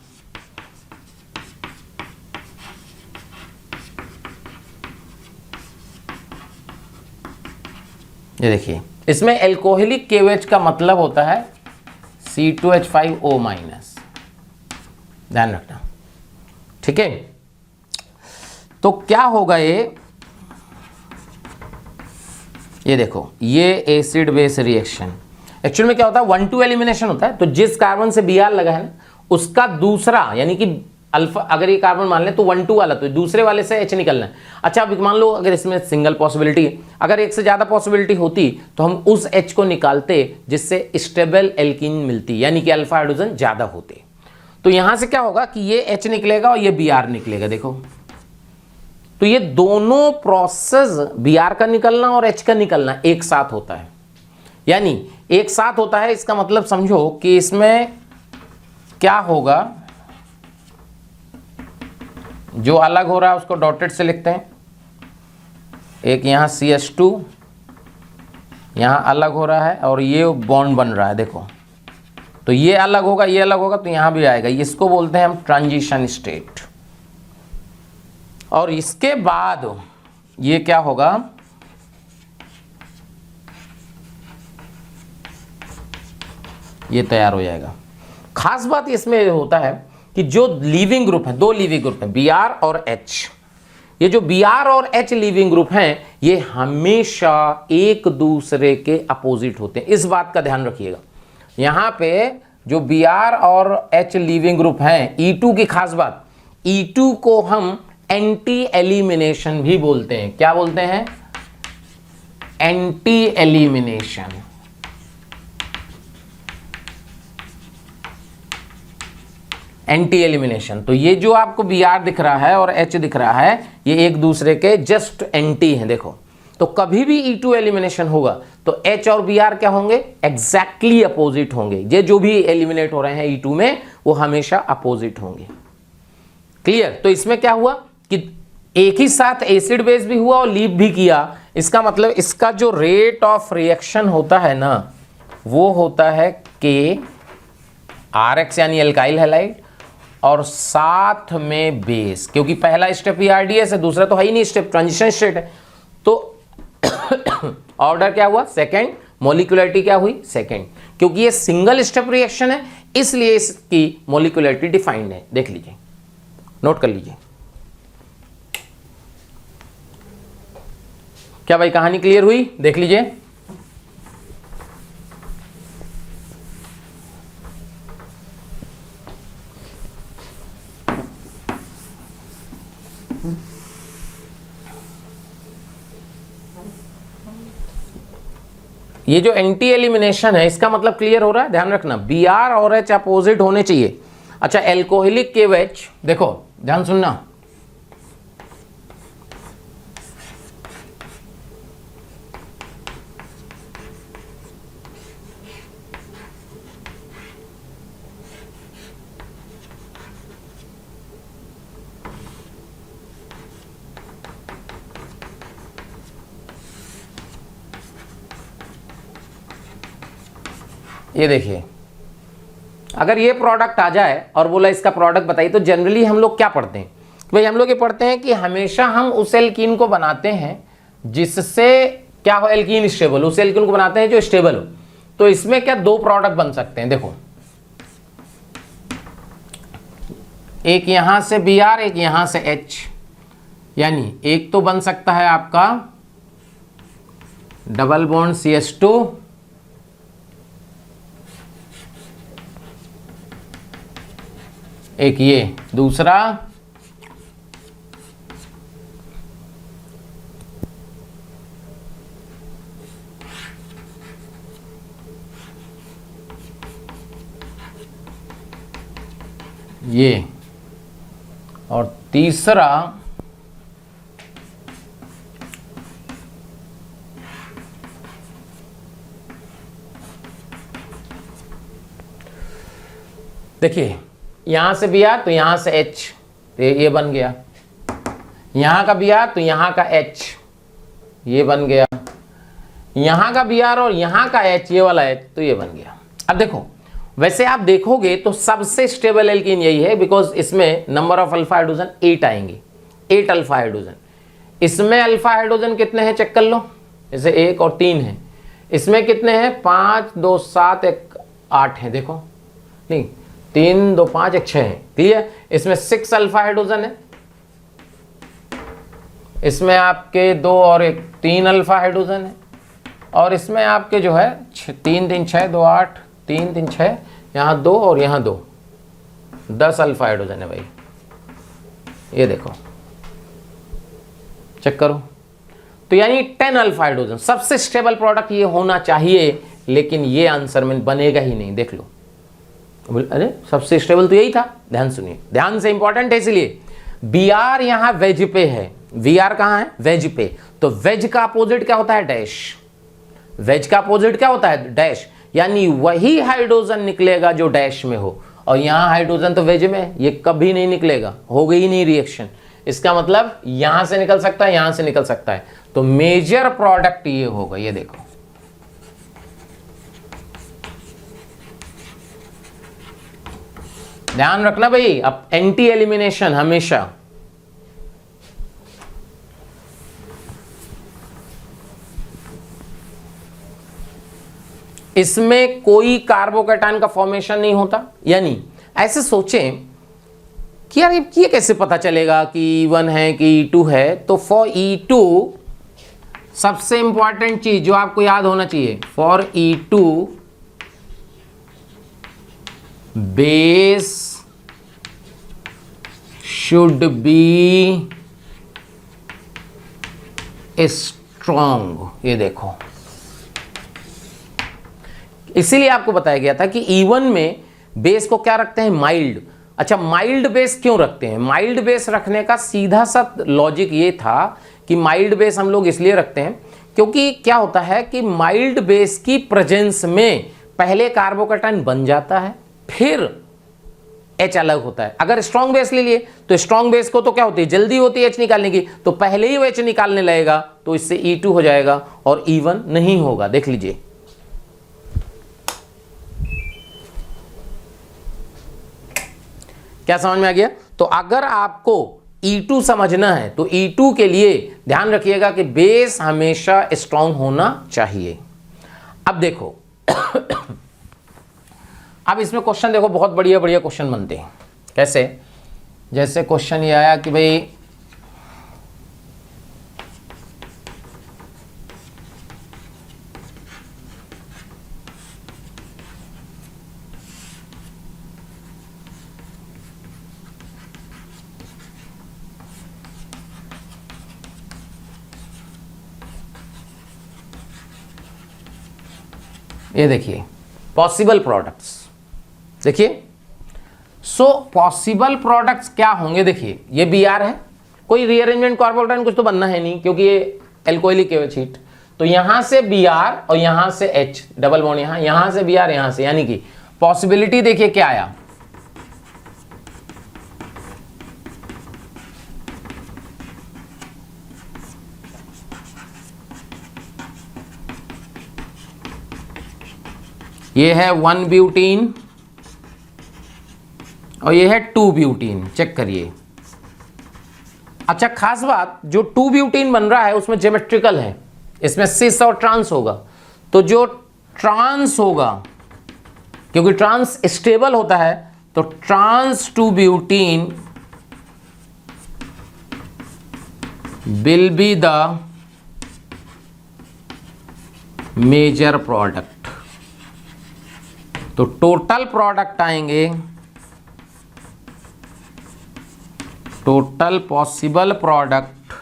ये देखिए, इसमें एल्कोहलिक केवेज का मतलब होता है C2H5O-, ध्यान रखना, ठीक है। तो क्या होगा ये देखो, ये एसिड बेस रिएक्शन एक्चुअल में क्या होता है, 1,2 एलिमिनेशन होता है। तो जिस कार्बन से Br लगा है ना, उसका दूसरा यानी कि अल्फा, अगर ये कार्बन मान ले तो 1,2 वाला, तो दूसरे वाले से H निकलना है। अच्छा अब मान लो अगर इसमें सिंगल पॉसिबिलिटी है, अगर एक से ज्यादा पॉसिबिलिटी होती तो हम उस H को निकालते जिससे स्टेबल एल्कीन मिलती, यानी कि अल्फा हाइड्रोजन ज्यादा होते। तो यहां से क्या होगा कि ये H निकलेगा और ये Br निकलेगा। देखो तो ये दोनों प्रोसेस Br का निकलना और H का निकलना एक साथ होता है, यानी एक साथ होता है। इसका मतलब समझो कि इसमें क्या होगा, जो अलग हो रहा है उसको डॉटेड से लिखते हैं। एक यहां CH2 यहां अलग हो रहा है और ये बॉन्ड बन रहा है, देखो तो ये अलग होगा, ये अलग होगा, तो यहां भी आएगा। इसको बोलते हैं हम ट्रांजिशन स्टेट। और इसके बाद ये क्या होगा, ये तैयार हो जाएगा। खास बात इसमें होता है कि जो लीविंग ग्रुप है, दो लीविंग ग्रुप हैं Br और H, ये जो Br और H लीविंग ग्रुप हैं ये हमेशा एक दूसरे के अपोजिट होते हैं। इस बात का ध्यान रखिएगा। यहां पे जो Br और H लीविंग ग्रुप हैं, E2 की खास बात, E2 को हम एंटी एलिमिनेशन भी बोलते हैं। क्या बोलते हैं, एंटी एलिमिनेशन। Anti elimination. तो ये जो आपको Br दिख रहा है और H दिख रहा है, ये एक दूसरे के जस्ट एंटी हैं। देखो तो कभी भी E2 एलिमिनेशन होगा तो H और Br क्या होंगे, एग्जैक्टली अपोजिट होंगे। ये जो भी एलिमिनेट हो रहे हैं E2 में वो हमेशा अपोजिट होंगे। क्लियर। तो इसमें क्या हुआ कि एक ही साथ एसिड बेस भी हुआ और लीव भी किया। इसका मतलब इसका जो रेट ऑफ रिएक्शन होता है ना, वो होता है KRX यानी एल्काइल हैलाइड और साथ में बेस, क्योंकि पहला स्टेप ही RDS है, दूसरा तो है ही नहीं स्टेप, ट्रांजिशन स्टेट है। तो ऑर्डर क्या हुआ, सेकंड। मॉलिक्यूलरिटी क्या हुई, सेकंड। क्योंकि ये सिंगल स्टेप रिएक्शन है इसलिए इसकी मॉलिक्यूलरिटी डिफाइंड है। देख लीजिए, नोट कर लीजिए। क्या भाई कहानी क्लियर हुई, देख लीजिए। ये जो एंटी एलिमिनेशन है इसका मतलब क्लियर हो रहा है, ध्यान रखना Br और H अपोजिट होने चाहिए। अच्छा एल्कोहलिक KOH देखो ध्यान सुनना, ये देखिए अगर ये प्रोडक्ट आ जाए और बोला इसका प्रोडक्ट बताइए, तो जनरली हम लोग क्या पढ़ते हैं भाई, हम लोग ये पढ़ते हैं कि हमेशा हम उस एल्कीन को बनाते हैं जिससे क्या हो, एल्कीन स्टेबल, उस एल्कीन को बनाते हैं जो स्टेबल हो। तो इसमें क्या दो प्रोडक्ट बन सकते हैं, देखो एक यहां से Br एक यहां से H, यानी एक तो बन सकता है आपका डबल बॉन्ड CH2 एक, ये दूसरा ये, और तीसरा देखिए यहां से Br तो यहां से H, तो ये बन गया, यहां का Br तो यहां का H, ये बन गया, यहां का Br और यहां का H, ये वाला H, तो ये बन गया। अब देखो वैसे आप देखोगे तो सबसे स्टेबल एल्कीन यही है, बिकॉज इसमें नंबर ऑफ अल्फा हाइड्रोजन 8 आएंगे, 8 अल्फा हाइड्रोजन। इसमें अल्फा हाइड्रोजन कितने हैं चेक कर लो, जैसे 1 और 3 है, इसमें कितने हैं 5 2 7 1 8 है, देखो नहीं 3 2 5 1 6 है, क्लियर। इसमें 6 अल्फा हाइड्रोजन है, इसमें आपके 2 और 1 3 अल्फा हाइड्रोजन है, और इसमें आपके जो है 3 3 6 2 8 3 3 6, यहाँ 2 और यहाँ 2, 10 अल्फा हाइड्रोजन है भाई, ये देखो चेक करो। तो यानी 10 अल्फा हाइड्रोजन सबसे स्टेबल प्रोडक्ट ये होना चाहिए, लेकिन ये आंसर में बनेगा ही नहीं, देख लो। अरे सबसे स्टेबल तो यही था, ध्यान सुनिए, ध्यान से इंपॉर्टेंट है, इसलिए Br यहां वेज पे है, Br कहां है वेज पे, तो वेज का अपोजिट क्या होता है डैश, वेज का अपोजिट क्या होता है डैश, यानी वही हाइड्रोजन निकलेगा जो डैश में हो, और यहां हाइड्रोजन तो वेज में है, ये कभी नहीं निकलेगा, हो गई नहीं रिएक्शन। इसका मतलब यहां से निकल सकता है, यहां से निकल सकता है, तो मेजर प्रोडक्ट ये होगा, ये देखो ध्यान रखना भाई। अब एंटी एलिमिनेशन हमेशा इसमें कोई कार्बोकैटायन का फॉर्मेशन नहीं होता, यानी ऐसे सोचें कि यार ये कैसे पता चलेगा कि E1 है कि E2 है, तो फॉर E2 सबसे इंपॉर्टेंट चीज जो आपको याद होना चाहिए, for E2 base should be strong, ये देखो इसीलिए आपको बताया गया था कि E1 में बेस को क्या रखते हैं माइल्ड। अच्छा माइल्ड बेस क्यों रखते हैं, माइल्ड बेस रखने का सीधा सा लॉजिक ये था कि माइल्ड बेस हम लोग इसलिए रखते हैं क्योंकि क्या होता है कि माइल्ड बेस की प्रेजेंस में पहले कार्बोकैटायन बन जाता है, फिर H अलग होता है। अगर स्ट्रॉन्ग बेस ले लिए तो स्ट्रॉन्ग बेस को तो क्या होती है जल्दी होती है H निकालने की, तो पहले ही वो H निकालने लगेगा, तो इससे E2 हो जाएगा और E1 नहीं होगा। देख लीजिए क्या समझ में आ गया। तो अगर आपको E2 समझना है तो E2 के लिए ध्यान रखिएगा कि बेस हमेशा स्ट्रॉन्ग होना चाहिए। अब देखो अब इसमें क्वेश्चन देखो बहुत बढ़िया बढ़िया क्वेश्चन बनते हैं। कैसे, जैसे क्वेश्चन ये आया कि भाई ये देखिए पॉसिबल प्रोडक्ट्स, देखिए सो पॉसिबल प्रोडक्ट्स क्या होंगे, देखिए ये बी आर है, कोई रीअरेंजमेंट कार्बोकेटाइन कुछ तो बनना है नहीं क्योंकि ये एल्कोहलिक KOH हीट, तो यहां से बी आर और यहां से H डबल बॉन्ड, यहां से बी आर, यहां से, यानी कि पॉसिबिलिटी देखिए क्या आया, ये है 1 ब्यूटीन और ये है 2 ब्यूटीन, चेक करिए। अच्छा खास बात, जो 2 ब्यूटीन बन रहा है उसमें ज्योमेट्रिकल है, इसमें सिस और ट्रांस होगा, तो जो ट्रांस होगा, क्योंकि ट्रांस स्टेबल होता है, तो trans 2 butene will be the major product. तो टोटल प्रोडक्ट आएंगे, total possible product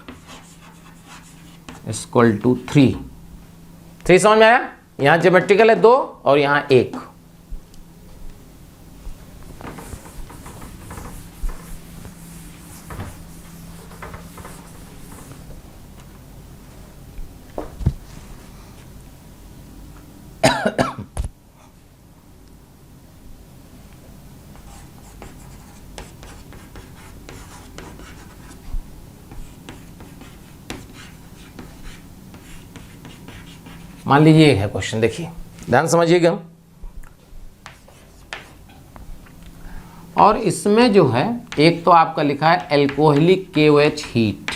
equal to 3। समझ में आया? यहां ज्योमेट्रिकल है 2 और यहां 1। मान लीजिए एक है क्वेश्चन, देखिए ध्यान समझिएगा, और इसमें जो है एक तो आपका लिखा है एल्कोहलिक KOH हीट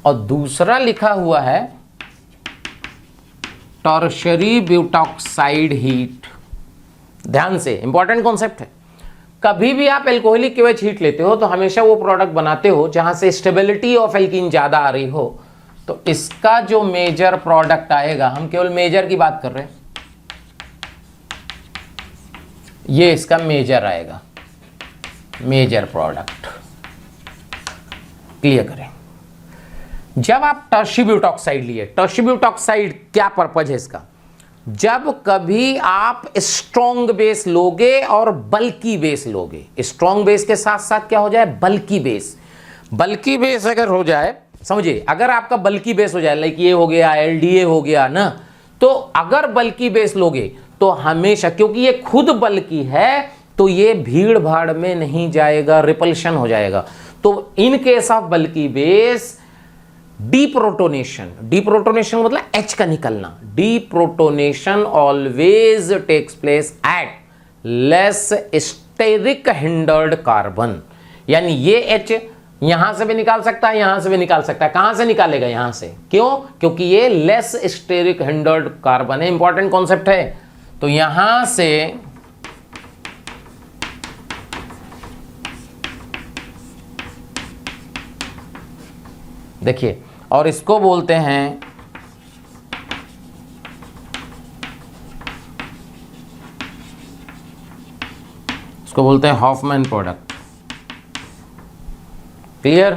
और दूसरा लिखा हुआ है टर्शरी ब्यूटॉक्साइड हीट। ध्यान से, इंपॉर्टेंट कॉन्सेप्ट है। कभी भी आप एल्कोहलिक KOH हीट लेते हो तो हमेशा वो प्रोडक्ट बनाते हो जहां से स्टेबिलिटी ऑफ एल्कीन ज्यादा आ रही हो, तो इसका जो मेजर प्रोडक्ट आएगा, हम केवल मेजर की बात कर रहे हैं, ये इसका मेजर आएगा, मेजर प्रोडक्ट। क्लियर करें। जब आप टर्शरी ब्यूटॉक्साइड लिए, टर्शरी ब्यूटॉक्साइड क्या पर्पज है इसका, जब कभी आप स्ट्रॉन्ग बेस लोगे और बल्की बेस लोगे, स्ट्रॉन्ग बेस के साथ साथ क्या हो जाए, बल्की बेस। बल्की बेस अगर हो जाए, समझिए, अगर आपका बल्की बेस हो जाए, लाइक ये हो गया, LDA हो गया ना, तो अगर बल्की बेस लोगे तो हमेशा, क्योंकि ये खुद बल्की है, तो ये भीड़ भाड़ में नहीं जाएगा, रिपल्शन हो जाएगा। तो in case of bulky base, deprotonation, deprotonation मतलब H का निकलना, deprotonation always takes place at less steric hindered carbon. यानी ये H यहां से भी निकाल सकता है, यहां से भी निकाल सकता है। कहां से निकालेगा? यहां से। क्यों? क्योंकि ये लेस स्टेरिक हिंडर्ड कार्बन है। इंपॉर्टेंट कॉन्सेप्ट है। तो यहां से देखिए, और इसको बोलते हैं हॉफमैन प्रोडक्ट। क्लियर?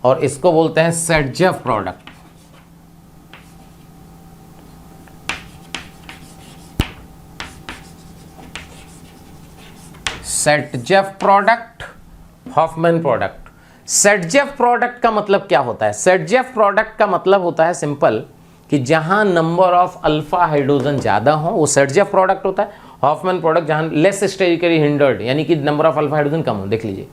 और इसको बोलते हैं Saytzeff product. Saytzeff product, Hofmann product. Saytzeff product का मतलब क्या होता है? सेटजेफ प्रोडक्ट का मतलब होता है सिंपल, कि जहां नंबर ऑफ अल्फा हाइड्रोजन ज्यादा हो वो सेटजेफ प्रोडक्ट होता है। हॉफमैन प्रोडक्ट जहां लेस स्टेरिकली हिंडर्ड, यानी कि नंबर ऑफ अल्फा हाइड्रोजन कम हो। देख लीजिए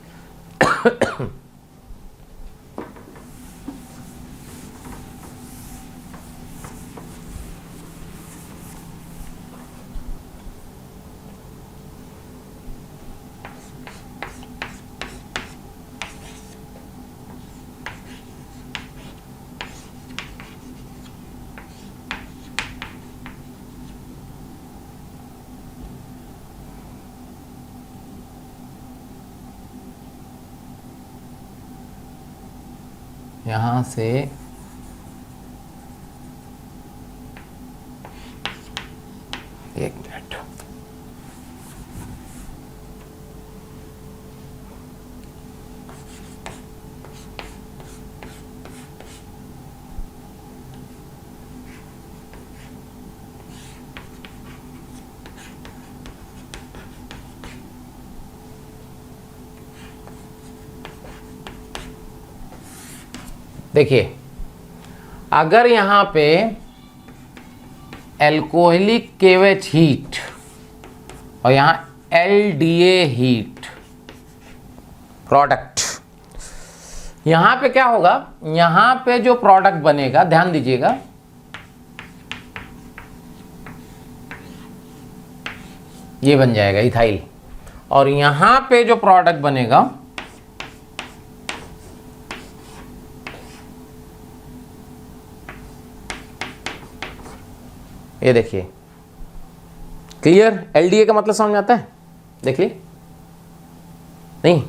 यहां से एक मिनट, देखिए अगर यहां पे एल्कोहलिक KOH हीट और यहां LDA हीट प्रोडक्ट, यहां पे क्या होगा, यहां पे जो प्रोडक्ट बनेगा, ध्यान दीजिएगा, ये बन जाएगा इथाइल, और यहां पे जो प्रोडक्ट बनेगा ये देखिए, क्लियर। LDA का मतलब समझ में आता है, देख लिए नहीं,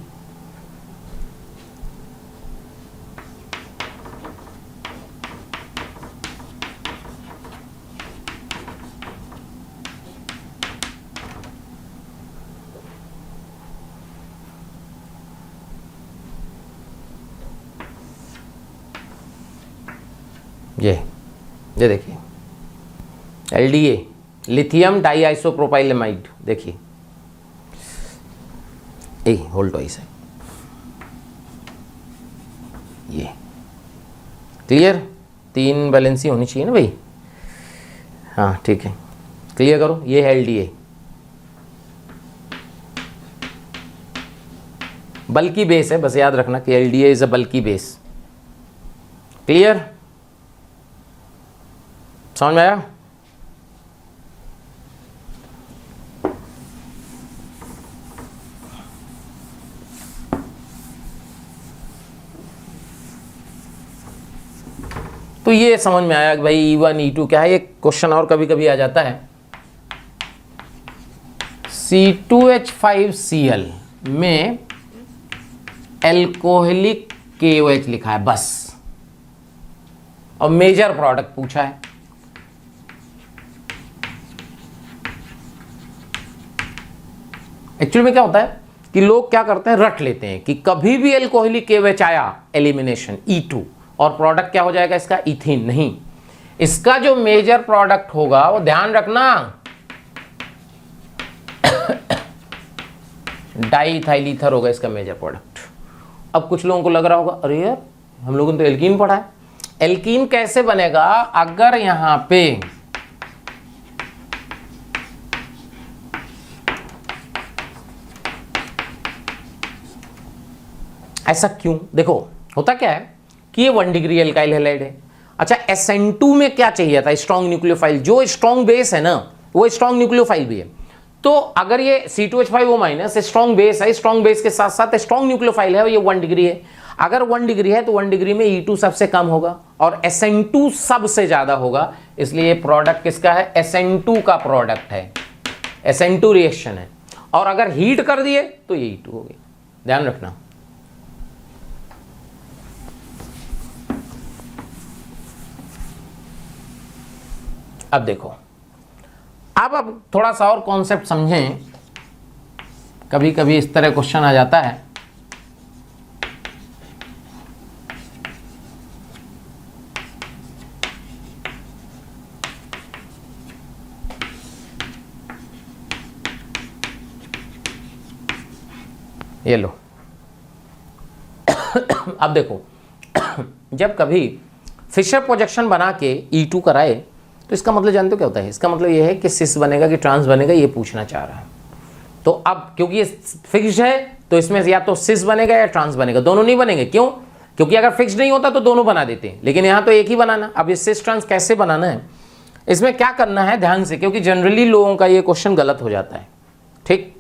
ये देखिए LDA, लिथियम डाइआइसोप्रोपाइलेमाइड, देखिए होल्ड वाइस है ये, क्लियर। 3 वैलेंसी होनी चाहिए ना भाई, हाँ ठीक है, क्लियर करो। ये है LDA, बल्कि बेस है, बस याद रखना कि LDA इज अ बल्कि बेस, क्लियर, समझ में आया। तो ये समझ में आया कि भाई E1 E2 क्या है। एक क्वेश्चन और कभी कभी आ जाता है, C2H5Cl में एल्कोहलिक KOH लिखा है बस, और मेजर प्रोडक्ट पूछा है। एक्चुअली में क्या होता है कि लोग क्या करते हैं, रट लेते हैं कि कभी भी एल्कोहलिक KOH आया, एलिमिनेशन E2, और प्रोडक्ट क्या हो जाएगा इसका, इथीन। नहीं, इसका जो मेजर प्रोडक्ट होगा वो ध्यान रखना डाईइथाइल होगा इसका मेजर प्रोडक्ट। अब कुछ लोगों को लग रहा होगा अरे यार हम लोगों ने तो एल्कीन पढ़ा है। एल्कीन कैसे बनेगा, अगर यहां पे ऐसा क्यों, देखो होता क्या है कि ये 1 डिग्री एल्काइल हैलाइड है। अच्छा SN2 में क्या चाहिए था, स्ट्रॉन्ग न्यूक्लियोफाइल, जो स्ट्रॉन्ग बेस है ना वो स्ट्रॉन्ग न्यूक्लियोफाइल भी है। तो अगर ये C2H5O माइनस स्ट्रॉन्ग बेस है, स्ट्रॉन्ग बेस के साथ साथ स्ट्रॉन्ग न्यूक्लियोफाइल है, ये 1 डिग्री है। अगर 1 डिग्री है तो 1 डिग्री में E2 सबसे कम होगा और SN2 सबसे ज्यादा होगा, इसलिए प्रोडक्ट किसका है, SN2 का प्रोडक्ट है, SN2 रिएक्शन है। और अगर हीट कर दिए तो ये E2 हो गया, ध्यान रखना। अब देखो, अब थोड़ा सा और कॉन्सेप्ट समझें। कभी कभी इस तरह क्वेश्चन आ जाता है, ये लो अब देखो जब कभी फिशर प्रोजेक्शन बना के E2 कराए तो इसका मतलब जानते हो क्या होता है, इसका मतलब ये है कि सिस बनेगा कि ट्रांस बनेगा, ये पूछना चाह रहा है। तो अब क्योंकि ये फिक्स्ड है तो इसमें या तो सिस बनेगा या ट्रांस बनेगा, दोनों नहीं बनेंगे। क्यों, क्योंकि अगर फिक्स्ड नहीं होता तो दोनों बना देते हैं, लेकिन यहाँ तो एक ही बनाना। अब ये सिस ट्रांस कैसे बनाना है, इसमें क्या करना है ध्यान से, क्योंकि जनरली लोगों का ये क्वेश्चन गलत हो जाता है। ठीक,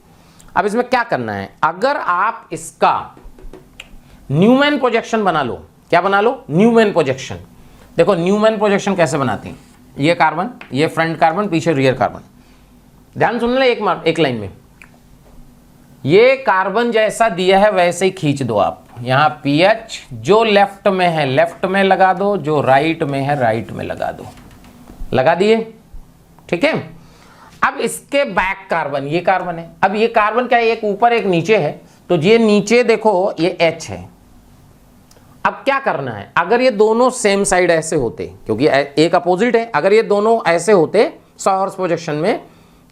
अब इसमें क्या करना है, अगर आप इसका न्यूमैन प्रोजेक्शन बना लो, क्या बना लो, न्यूमैन प्रोजेक्शन। देखो न्यूमैन प्रोजेक्शन कैसे बनाते हैं, ये कार्बन, ये फ्रंट कार्बन, पीछे रियर कार्बन। ध्यान सुन ले एक लाइन में, ये कार्बन जैसा दिया है वैसे ही खींच दो आप। यहां पीएच जो लेफ्ट में है लेफ्ट में लगा दो, जो राइट में है राइट में लगा दो, लगा दिए। ठीक है, अब इसके बैक कार्बन, ये कार्बन है। अब ये कार्बन क्या है, एक ऊपर एक नीचे है, तो ये नीचे देखो ये H है। अब क्या करना है, अगर ये दोनों सेम साइड ऐसे होते, क्योंकि एक अपोजिट है, अगर ये दोनों ऐसे होते सॉहर्स प्रोजेक्शन में,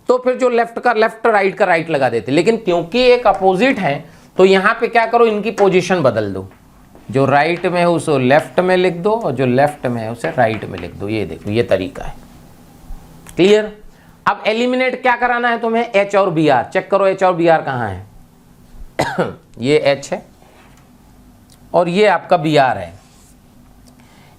तो फिर जो लेफ्ट का लेफ्ट, राइट का राइट लगा देते। लेकिन क्योंकि एक अपोजिट है तो यहां पे क्या करो, इनकी पोजीशन बदल दो। जो राइट में है उसे लेफ्ट में लिख दो और जो लेफ्ट में है उसे राइट में लिख दो। ये देखो ये तरीका है। क्लियर? अब एलिमिनेट क्या कराना है तुम्हें? एच और बी आर। चेक करो एच और बी आर कहाँ है। ये एच है और ये आपका बी आर है,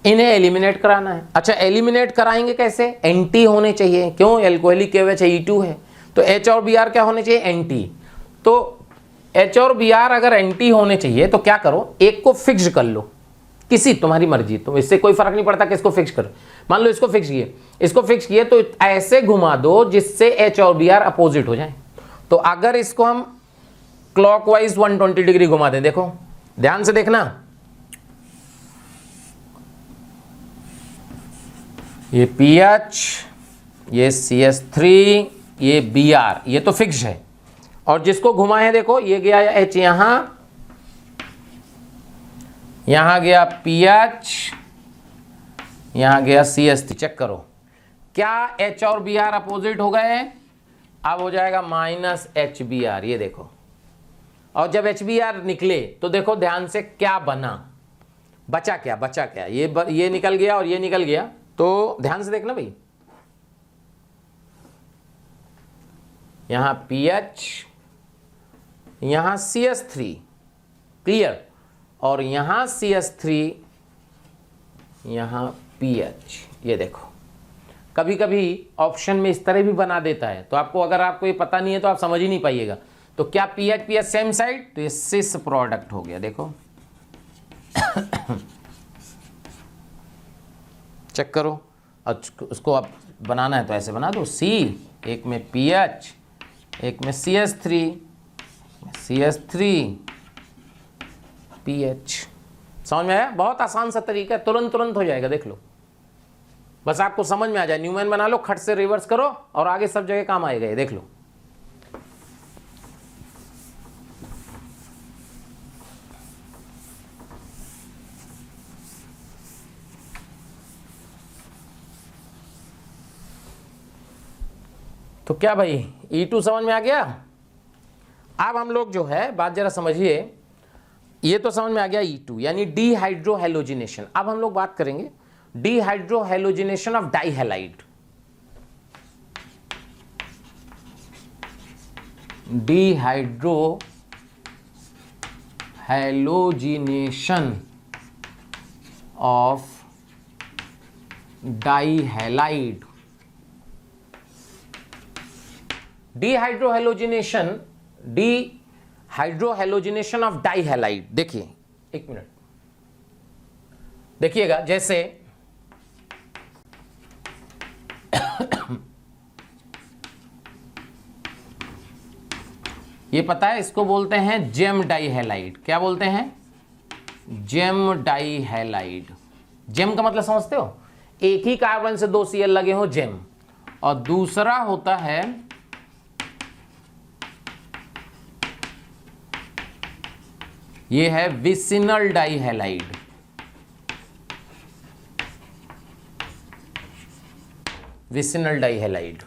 इन्हें एलिमिनेट कराना है। अच्छा एलिमिनेट कराएंगे कैसे? एंटी होने चाहिए। क्यों? एल्कोहलिक KOH E2 है तो एच और बी आर क्या होने चाहिए? एंटी। तो एच और बी आर अगर एंटी होने चाहिए तो क्या करो, एक को फिक्स कर लो, किसी तुम्हारी मर्जी, तो इससे कोई फर्क नहीं पड़ता किसको फिक्स करो। मान लो इसको फिक्स किए, इसको फिक्स किए तो ऐसे घुमा दो जिससे एच और बी आर अपोजिट हो जाए। तो अगर इसको हम क्लॉकवाइज 120 डिग्री घुमा दें, देखो ध्यान से देखना, ये PH, ये CH3, ये Br, ये तो फिक्स है। और जिसको घुमा है देखो, ये गया H यहां गया PH, यहां गया CH3। चेक करो क्या H और Br अपोजिट हो गए? अब हो जाएगा -HBr। ये देखो, और जब HBr निकले तो देखो ध्यान से क्या बना, बचा क्या? बचा क्या? ये निकल गया और ये निकल गया। तो ध्यान से देखना भाई, यहां PH, यहां CH3, क्लियर, और यहां CH3, यहां PH। ये देखो कभी कभी ऑप्शन में इस तरह भी बना देता है, तो आपको अगर आपको ये पता नहीं है तो आप समझ ही नहीं पाइएगा। तो क्या PH सेम साइड, तो ये सिस प्रोडक्ट हो गया। देखो चेक करो, उसको आप बनाना है तो ऐसे बना दो, C एक में PH, एक में CH3, PH। समझ में आया? बहुत आसान सा तरीका है, तुरंत हो जाएगा। देख लो, बस आपको समझ में आ जाए। न्यूमैन बना लो, खट से रिवर्स करो और आगे सब जगह काम आएगा। ये देख लो। तो क्या भाई E2 समझ में आ गया? अब हम लोग जो है बात जरा समझिए, ये तो समझ में आ गया E2 यानी डीहाइड्रोहेलोजिनेशन। अब हम लोग बात करेंगे dehydrohalogenation of dihalide. Dehydrohalogenation of dihalide. Dehydrohalogenation of dihalide. देखिए एक मिनट देखिएगा, जैसे ये पता है, इसको बोलते हैं जेम डाइहैलाइड। क्या बोलते हैं? जेम डाइहैलाइड। जेम का मतलब समझते हो? एक ही कार्बन से 2 Cl लगे हो, जेम। और दूसरा होता है ये है विसिनल डाइहैलाइड। विसिनल डाइहैलाइड।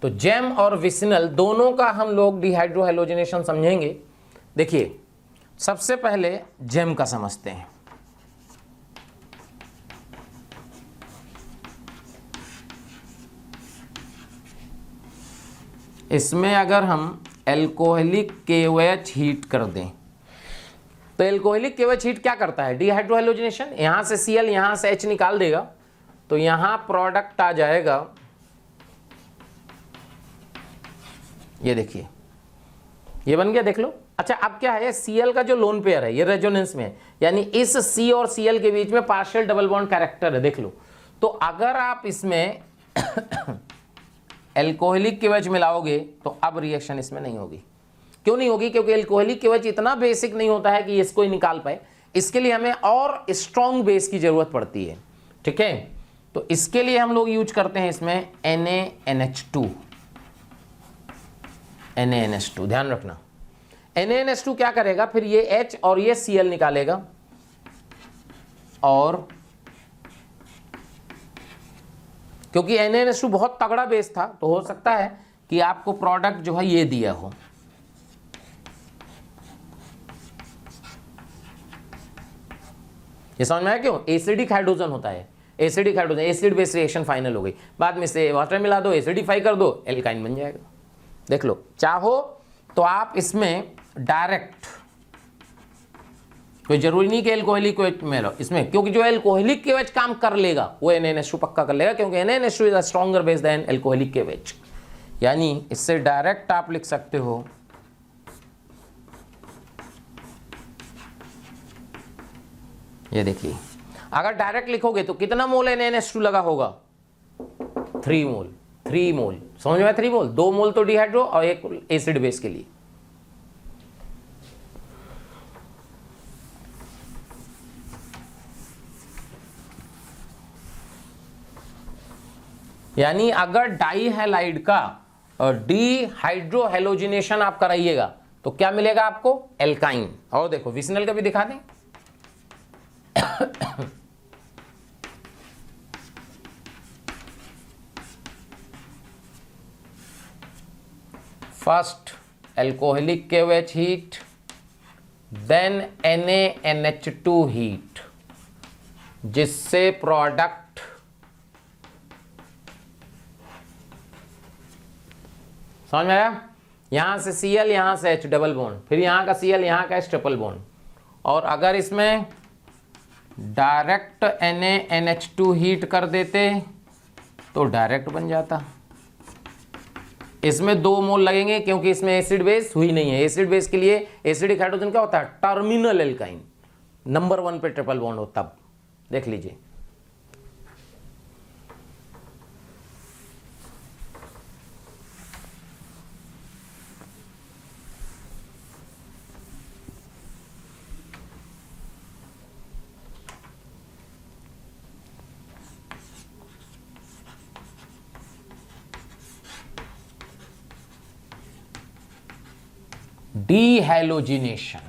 तो जेम और विसिनल दोनों का हम लोग डिहाइड्रोहेलोजिनेशन समझेंगे। देखिए सबसे पहले जेम का समझते हैं। इसमें अगर हम एल्कोहलिक KOH हीट कर दें तो एल्कोहलिक KOH हीट क्या करता है? डिहाइड्रोहेलोजिनेशन। यहां से Cl, यहां से H निकाल देगा तो यहां प्रोडक्ट आ जाएगा, ये देखिए ये बन गया, देख लो। अच्छा अब क्या है, Cl का जो लोन पेयर है ये रेजोनेंस में है, यानी इस C और Cl के बीच में पार्शियल डबल बॉन्ड कैरेक्टर है, देख लो। तो अगर आप इसमें एल्कोहलिक KOH मिलाओगे तो अब रिएक्शन इसमें नहीं होगी। क्यों नहीं होगी? क्योंकि एल्कोहलिक KOH इतना बेसिक नहीं होता है कि इसको ही निकाल पाए। इसके लिए हमें और स्ट्रॉन्ग बेस की जरूरत पड़ती है, ठीक है। तो इसके लिए हम लोग यूज करते हैं इसमें NaNH2। NaNH2 ध्यान रखना, NaNH2 क्या करेगा फिर, ये H और ये Cl निकालेगा और क्योंकि NaNH2 बहुत तगड़ा बेस था तो हो सकता है कि आपको प्रोडक्ट जो है ये दिया हो। ये समझ में आया क्यों? एसिडिक हाइड्रोजन होता है, acidic hydrogen, acid base reaction final हो गई, बाद में से वाटर मिला दो, एसिडिफाई कर दो, एल्काइन बन जाएगा। देख लो, चाहो तो आप इसमें डायरेक्ट, कोई जरूरी नहीं कि एल्कोहलिक OH में लो इसमें, क्योंकि जो एल्कोहलिक KOH काम कर लेगा वो NaNH2 पक्का कर लेगा, क्योंकि NaNH2 is a stronger base then alcoholic KOH। यानी इससे डायरेक्ट आप लिख सकते हो ये देखिए, अगर डायरेक्ट लिखोगे तो कितना मोल NaNH2 लगा होगा? 3 मोल। 3 मोल समझ में? 3 मोल, 2 मोल तो डिहाइड्रो और 1 एसिड बेस के लिए। यानी अगर डाई हैलाइड का डीहाइड्रो हेलोजिनेशन आप कराइएगा तो क्या मिलेगा आपको? एल्काइन। और देखो विसनल का भी दिखा दें। First alcoholic KOH heat, then NaNH2 heat, जिससे प्रोडक्ट समझ में आया? यहां से Cl, यहां से H डबल बॉन्ड, फिर यहां का Cl, यहां का H ट्रिपल बॉन्ड। और अगर इसमें डायरेक्ट NaNH2 हीट कर देते तो डायरेक्ट बन जाता। इसमें 2 मोल लगेंगे क्योंकि इसमें एसिड बेस हुई नहीं है। एसिड बेस के लिए एसिडिक हाइड्रोजन क्या होता है? टर्मिनल एल्काइन, नंबर 1 पे ट्रिपल बॉन्ड हो, तब देख लीजिए। डीहैलोजिनेशन,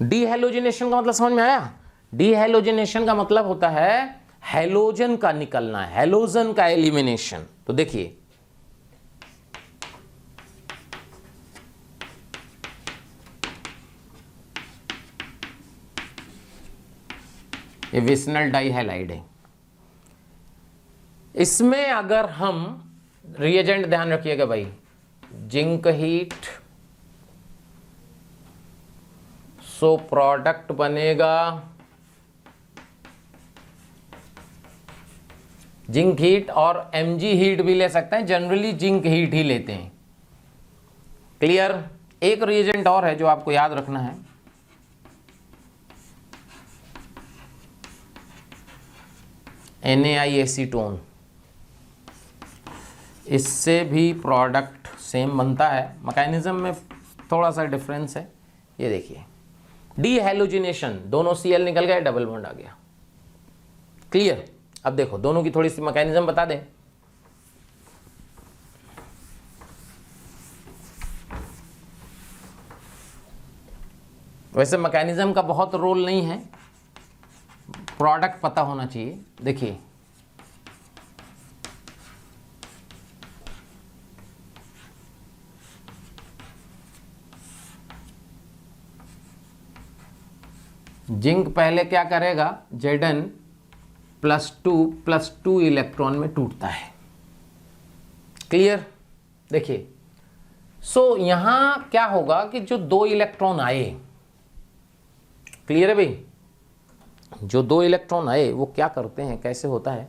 डीहैलोजिनेशन का मतलब समझ में आया? डीहैलोजिनेशन का मतलब होता है हैलोजन का निकलना, हैलोजन का एलिमिनेशन। तो देखिए ये विसनल डाइहैलाइड है। इसमें अगर हम रिएजेंट ध्यान रखिएगा भाई, जिंक हीट, सो प्रोडक्ट बनेगा जिंक हीट, और Mg हीट भी ले सकते हैं, जनरली जिंक हीट ही लेते हैं। क्लियर? एक रिएजेंट और है जो आपको याद रखना है, NaI एसीटोन। इससे भी प्रोडक्ट सेम बनता है, मैकेनिज्म में थोड़ा सा डिफरेंस है। ये देखिए डीहैलोजिनेशन, दोनों Cl निकल गए, डबल बॉन्ड आ गया। क्लियर? अब देखो दोनों की थोड़ी सी मैकेनिज्म बता दें। वैसे मैकेनिज्म का बहुत रोल नहीं है, प्रोडक्ट पता होना चाहिए। देखिए जिंक पहले क्या करेगा? Zn +2 इलेक्ट्रॉन में टूटता है। क्लियर? देखिए सो यहां क्या होगा कि जो 2 इलेक्ट्रॉन आए, क्लियर है भाई? जो 2 इलेक्ट्रॉन आए वो क्या करते हैं, कैसे होता है?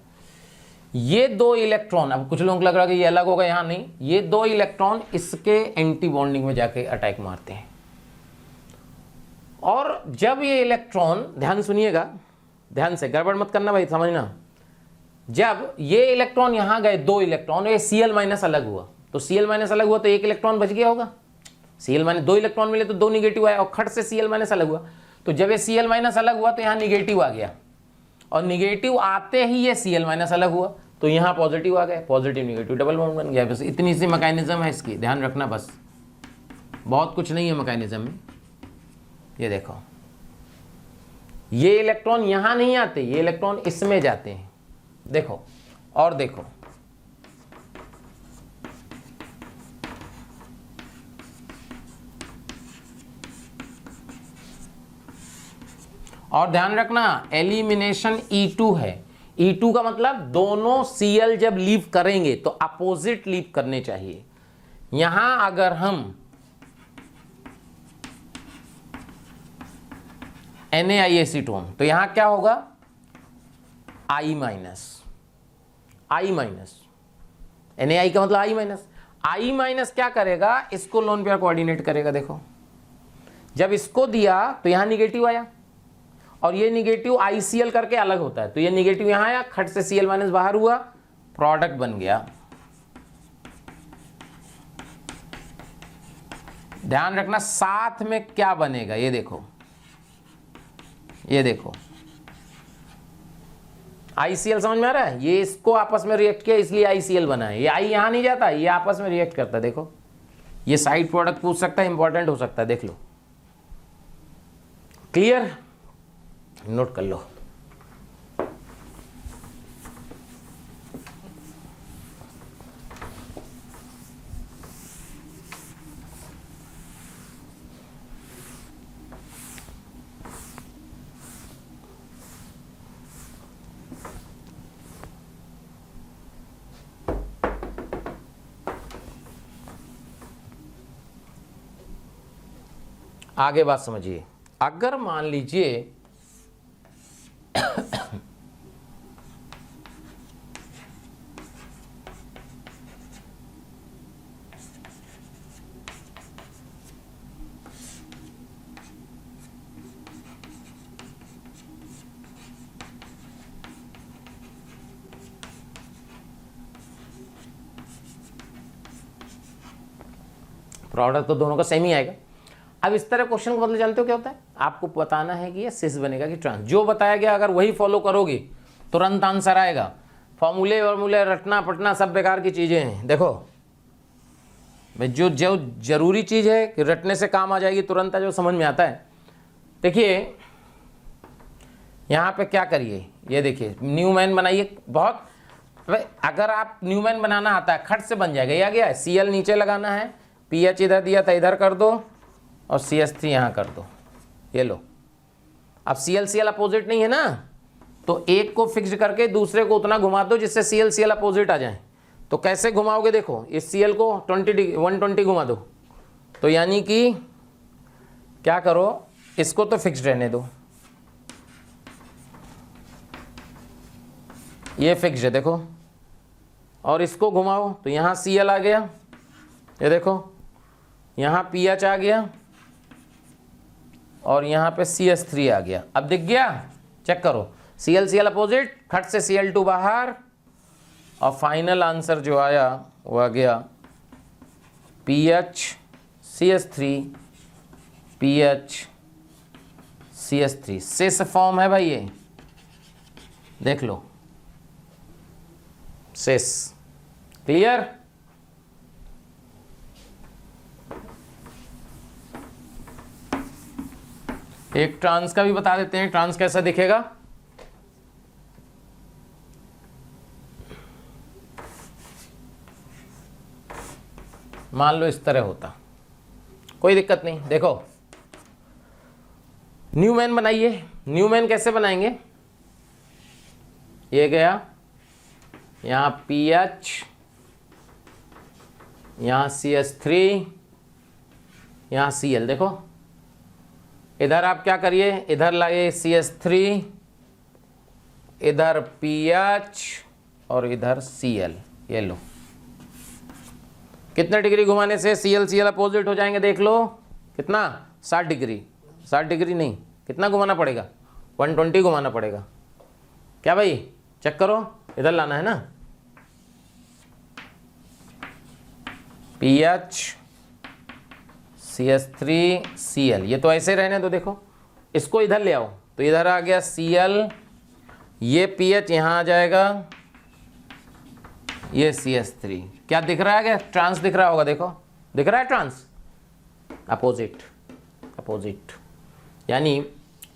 ये 2 इलेक्ट्रॉन, अब कुछ लोगों को लग रहा है कि ये अलग होगा, यहां नहीं, ये 2 इलेक्ट्रॉन इसके एंटी बॉन्डिंग में जाके अटैक मारते हैं। और जब ये इलेक्ट्रॉन, ध्यान सुनिएगा, ध्यान से, गड़बड़ मत करना भाई, समझना। जब ये इलेक्ट्रॉन यहां गए, 2 इलेक्ट्रॉन, ये Cl- अलग हुआ, तो Cl- अलग हुआ तो 1 इलेक्ट्रॉन बच गया होगा। Cl- 2 इलेक्ट्रॉन मिले तो 2 निगेटिव आया, और खट से Cl- अलग हुआ, तो जब ये Cl- अलग हुआ तो यहां निगेटिव आ गया, और निगेटिव आते ही ये Cl- अलग हुआ तो यहां पॉजिटिव आ गया, पॉजिटिव निगेटिव डबल बॉन्ड बन गया। बस इतनी सी मैकेनिज्म है इसकी, ध्यान रखना बस, बहुत कुछ नहीं है मैकेनिज्म में। ये देखो ये इलेक्ट्रॉन यहां नहीं आते, ये इलेक्ट्रॉन इसमें जाते हैं। देखो और देखो, और ध्यान रखना एलिमिनेशन E2 है। E2 का मतलब दोनों Cl जब लीव करेंगे तो अपोजिट लीव करने चाहिए। यहां अगर हम NaIacetone तो यहां क्या होगा I minus, I minus, Na का मतलब I माइनस। I माइनस क्या करेगा, इसको लोन पेयर कोऑर्डिनेट करेगा। देखो जब इसको दिया तो यहां निगेटिव आया और ये निगेटिव ICl करके अलग होता है, तो ये निगेटिव यहां आया, खट से Cl माइनस बाहर हुआ, प्रोडक्ट बन गया। ध्यान रखना साथ में क्या बनेगा, ये देखो, ये देखो ICl समझ में आ रहा है। ये इसको आपस में रिएक्ट किया इसलिए ICl बना है। ये I यहां नहीं जाता, ये आपस में रिएक्ट करता है। देखो ये साइड प्रोडक्ट पूछ सकता है, इंपॉर्टेंट हो सकता है, देख लो। क्लियर, नोट कर लो। आगे बात समझिए। अगर मान लीजिए प्रोडक्ट तो दोनों का सेम ही आएगा। अब इस तरह क्वेश्चन को बदले जानते हो क्या होता है, आपको बताना है कि ये सिस बनेगा कि ट्रांस। जो बताया गया अगर वही फॉलो करोगे तुरंत आंसर आएगा। फॉर्मूले वॉर्मूले रटना पटना सब बेकार की चीजें हैं। देखो भाई जो जो जरूरी चीज है कि रटने से काम आ जाएगी तुरंत, जो समझ में आता है। देखिए यहाँ पे क्या करिए, ये देखिए न्यूमैन बनाइए। बहुत अगर आप न्यूमैन बनाना आता है खट से बन जाएगा। ये आ गया, Cl नीचे लगाना है, पीएच इधर दिया था इधर कर दो और CH3 यहाँ कर दो, ये लो। अब Cl अपोजिट नहीं है ना, तो एक को फिक्स करके दूसरे को उतना घुमा दो जिससे Cl अपोजिट आ जाए। तो कैसे घुमाओगे, देखो इस Cl को 120 घुमा दो, तो यानी कि क्या करो, इसको तो फिक्स रहने दो, ये फिक्स है देखो, और इसको घुमाओ तो यहाँ Cl आ गया, ये देखो यहाँ PH आ गया और यहाँ पे CH3 आ गया। अब दिख गया, चेक करो, Cl अपोजिट, खट से Cl2 बाहर, और फाइनल आंसर जो आया वो आ गया PH CH3 PH CH3। Cis form है भाई, ये देख लो, सिस। क्लियर। एक ट्रांस का भी बता देते हैं, ट्रांस कैसा दिखेगा। मान लो इस तरह होता, कोई दिक्कत नहीं। देखो न्यूमैन बनाइए। न्यूमैन कैसे बनाएंगे, ये गया यहाँ PH, यहाँ CH3, यहाँ Cl। देखो इधर आप क्या करिए, इधर लाइए CH3, इधर PH और इधर Cl, ये लो। कितने डिग्री घुमाने से Cl अपोजिट हो जाएंगे, देख लो कितना, 60 डिग्री। 60 डिग्री नहीं, कितना घुमाना पड़ेगा, 120 घुमाना पड़ेगा। क्या भाई, चेक करो, इधर लाना है ना, PH CH3 Cl, ये तो ऐसे रहने दो। देखो इसको इधर ले आओ तो इधर आ गया Cl, ये PH यहाँ आ जाएगा, ये CH3। क्या दिख रहा है, क्या ट्रांस दिख रहा होगा, देखो दिख रहा है ट्रांस, अपोजिट अपोजिट। यानी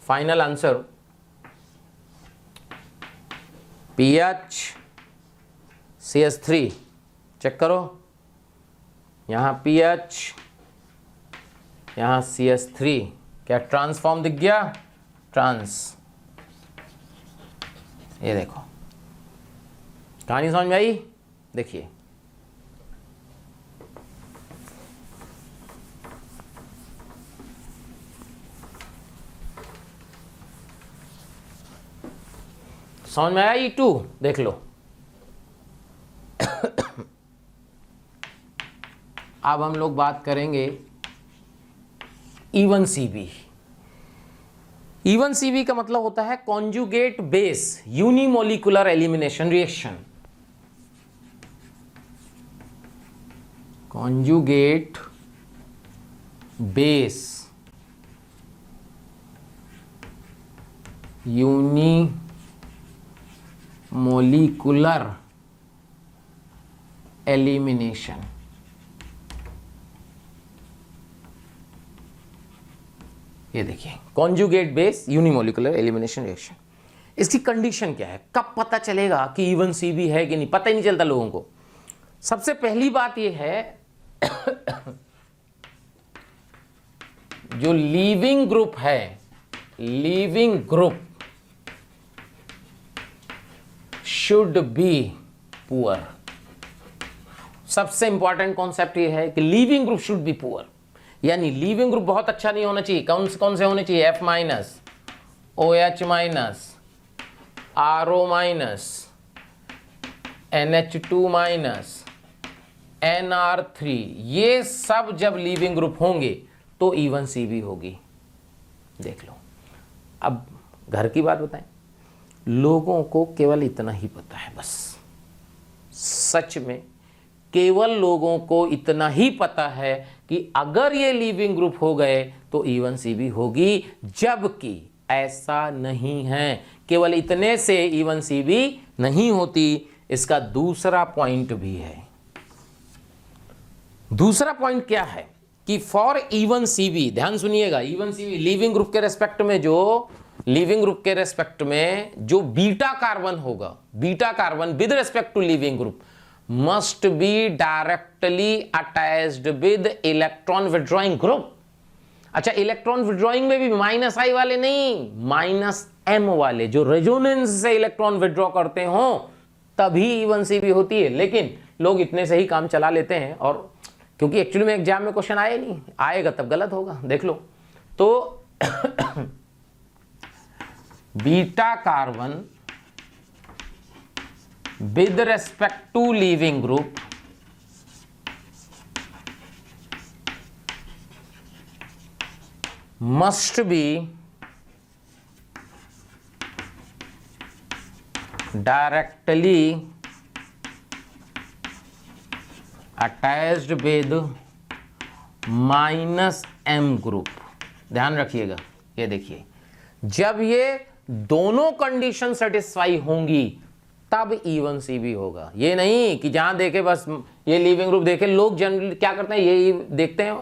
final answer PH CH3, check करो, यहाँ PH यहाँ CH3, क्या ट्रांसफॉर्म दिख गया, ट्रांस। ये देखो कहानी समझ में आई। देखिए समझ में आया E2, देख लो। अब हम लोग बात करेंगे E1CB। E1CB का मतलब होता है conjugate base unimolecular elimination reaction. Conjugate base unimolecular elimination. ये देखिए conjugate base unimolecular elimination reaction. इसकी कंडीशन क्या है, कब पता चलेगा कि E1CB है कि नहीं, पता ही नहीं चलता लोगों को। सबसे पहली बात ये है जो लीविंग ग्रुप है, leaving group should be poor. सबसे इंपॉर्टेंट कॉन्सेप्ट ये है कि leaving group should be poor, यानी लीविंग ग्रुप बहुत अच्छा नहीं होना चाहिए। कौन से होने चाहिए, F minus, OH minus, RO minus, NH2 minus, NR3। ये सब जब लीविंग ग्रुप होंगे तो E1CB होगी। देख लो। अब घर की बात बताएं, लोगों को केवल इतना ही पता है बस, सच में केवल लोगों को इतना ही पता है कि अगर ये लीविंग ग्रुप हो गए तो E1CB होगी, जबकि ऐसा नहीं है। केवल इतने से E1CB नहीं होती। इसका दूसरा पॉइंट भी है। दूसरा पॉइंट क्या है कि फॉर E1CB, ध्यान सुनिएगा, E1CB लीविंग ग्रुप के रेस्पेक्ट में जो बीटा कार्बन होगा, beta carbon with respect to leaving group must be directly attached with electron withdrawing group। अच्छा, इलेक्ट्रॉन विड्रॉइंग में भी -I वाले नहीं, -M वाले जो रेजोनेंस से इलेक्ट्रॉन विड्रॉ करते हो तभी E1CB होती है। लेकिन लोग इतने से ही काम चला लेते हैं, और क्योंकि एक्चुअली में एग्जाम में क्वेश्चन आए नहीं, आएगा तब गलत होगा। देख लो तो beta carbon with respect to leaving group must be directly attached with -M group। ध्यान रखिएगा, ये देखिए जब ये दोनों कंडीशन सेटिस्फाई होंगी तब E1CB होगा। ये नहीं कि जहां देखे बस ये लीविंग ग्रुप देखे, लोग जनरली क्या करते हैं, ये देखते हैं।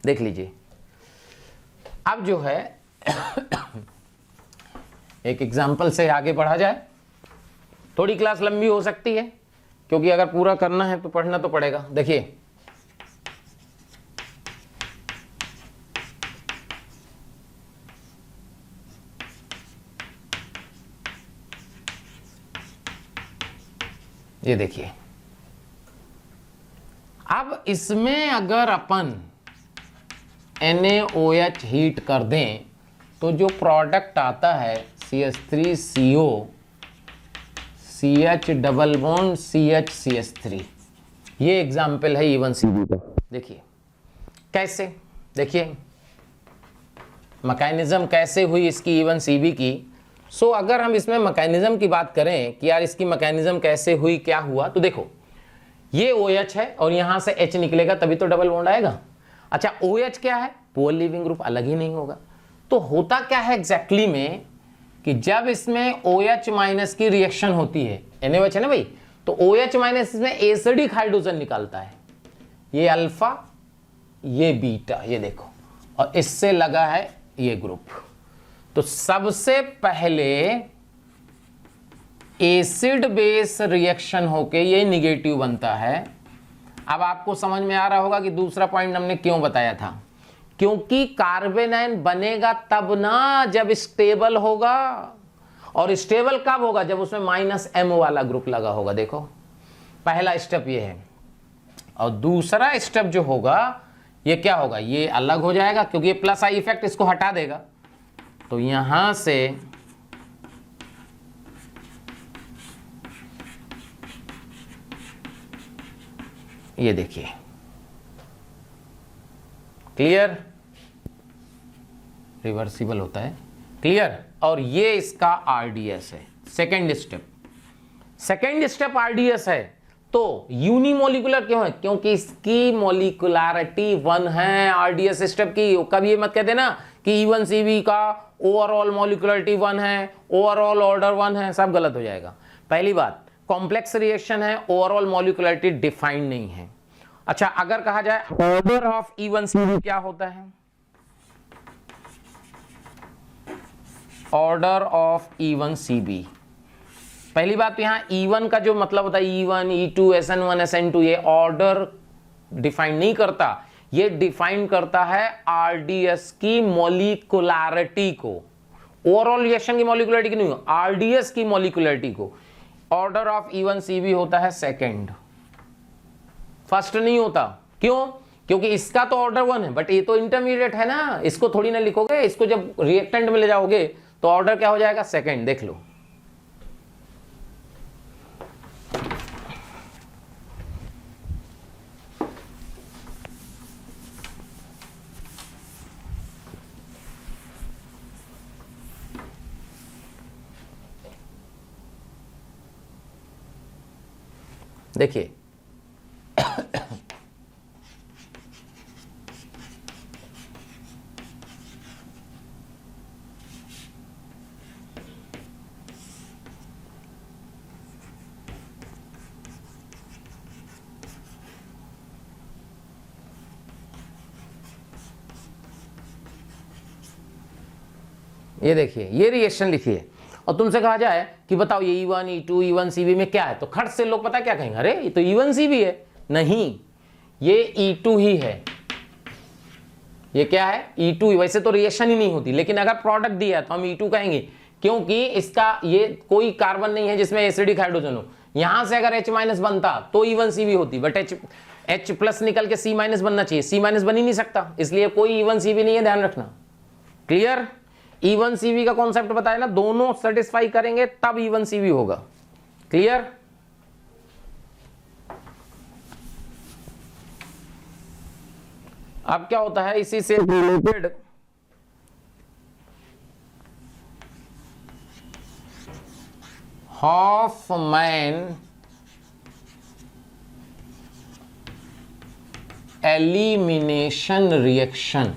देख लीजिए अब जो है एक एग्जांपल से आगे बढ़ा जाए। थोड़ी क्लास लंबी हो सकती है क्योंकि अगर पूरा करना है तो पढ़ना तो पड़ेगा। देखिए ये देखिए, अब इसमें अगर अपन NaOH हीट कर दें तो जो प्रोडक्ट आता है CH3CO CH double bond CH CH3, ये एग्जाम्पल है E1CB का। देखिए कैसे, देखिए मैकेनिज्म कैसे हुई इसकी E1CB की। सो अगर हम इसमें मैकेनिज्म की बात करें कि यार इसकी मैकेनिज्म कैसे हुई, क्या हुआ, तो देखो ये OH है और यहां से H निकलेगा तभी तो डबल बॉन्ड आएगा। अच्छा OH क्या है, पोल लीविंग ग्रुप, अलग ही नहीं होगा। तो होता क्या है एग्जैक्टली में कि जब इसमें OH माइनस की रिएक्शन होती है, NaOH है ना भाई, तो OH माइनस इसमें एसिडिक हाइड्रोजन निकालता है, ये अल्फा ये बीटा, ये देखो, और इससे लगा है ये ग्रुप। तो सबसे पहले एसिड बेस रिएक्शन होके ये निगेटिव बनता है। अब आपको समझ में आ रहा होगा कि दूसरा पॉइंट हमने क्यों बताया था, क्योंकि कार्बेनाइन बनेगा तब ना जब स्टेबल होगा, और स्टेबल कब होगा? जब उसमें -M वाला ग्रुप लगा होगा। देखो पहला स्टेप ये है, और दूसरा स्टेप जो होगा ये क्या होगा? ये अलग हो जाएगा क्योंकि ये प्लस आई इफेक्ट इसको हटा देगा। तो यहां से ये देखिए, क्लियर, रिवर्सिबल होता है, क्लियर। और ये इसका आरडीएस है, सेकेंड स्टेप आरडीएस है। तो यूनिमोलिकुलर क्यों है? क्योंकि इसकी मोलिकुलरिटी 1 है आरडीएस स्टेप की। कभी ये मत कहते ना कि E1CB का ओवरऑल मोलिकुलरिटी 1 है, ओवरऑल ऑर्डर 1 है, सब गलत हो जाएगा। पहली बात, कॉम्प्लेक्स रिएक्शन है, ओवरऑल मोलिकुलरिटी डिफाइंड नहीं है। अच्छा, अगर कहा जाए ऑर्डर ऑफ E1CB क्या होता है? ऑर्डर ऑफ E1CB, पहली बात यहां E1 का जो मतलब होता है E1, E2, SN1, SN2, ये ऑर्डर डिफाइन नहीं करता, ये डिफाइन करता है आरडीएस की मोलिकुलरिटी को। ओवरऑल रिएक्शन की मोलिकुलरिटी की नहीं, आरडीएस की मोलिकुलरिटी को। ऑर्डर ऑफ E1CB होता है सेकंड, फर्स्ट नहीं होता। क्यों? क्योंकि इसका तो ऑर्डर 1 है, बट ये तो इंटरमीडिएट है ना, इसको थोड़ी ना लिखोगे। इसको जब रिएक्टेंट में ले जाओगे तो ऑर्डर क्या हो जाएगा? सेकंड। देख लो, देखिए ये देखिए, ये रिएक्शन लिखिए, और तुमसे कहा जाए कि बताओ ये E1, E2, E1CB में क्या है, तो खट से लोग पता क्या कहेंगे? अरे ये तो E1CB है। नहीं, ये E2 ही है। ये क्या है? E2। वैसे तो रिएक्शन ही नहीं होती, लेकिन अगर प्रोडक्ट दिया है तो हम E2 कहेंगे, क्योंकि इसका ये कोई कार्बन नहीं है जिसमें एसिडिक हाइड्रोजन हो। यहां से अगर H- बनता तो E1CB होती, बट H+ निकल के C- बनना चाहिए, C- बन ही नहीं सकता, इसलिए कोई E1CB नहीं है, ध्यान रखना। क्लियर? E1CB का कॉन्सेप्ट बताया ना, दोनों सेटिस्फाई करेंगे तब E1CB होगा। क्लियर? अब क्या होता है इसी से related, Hofmann elimination reaction.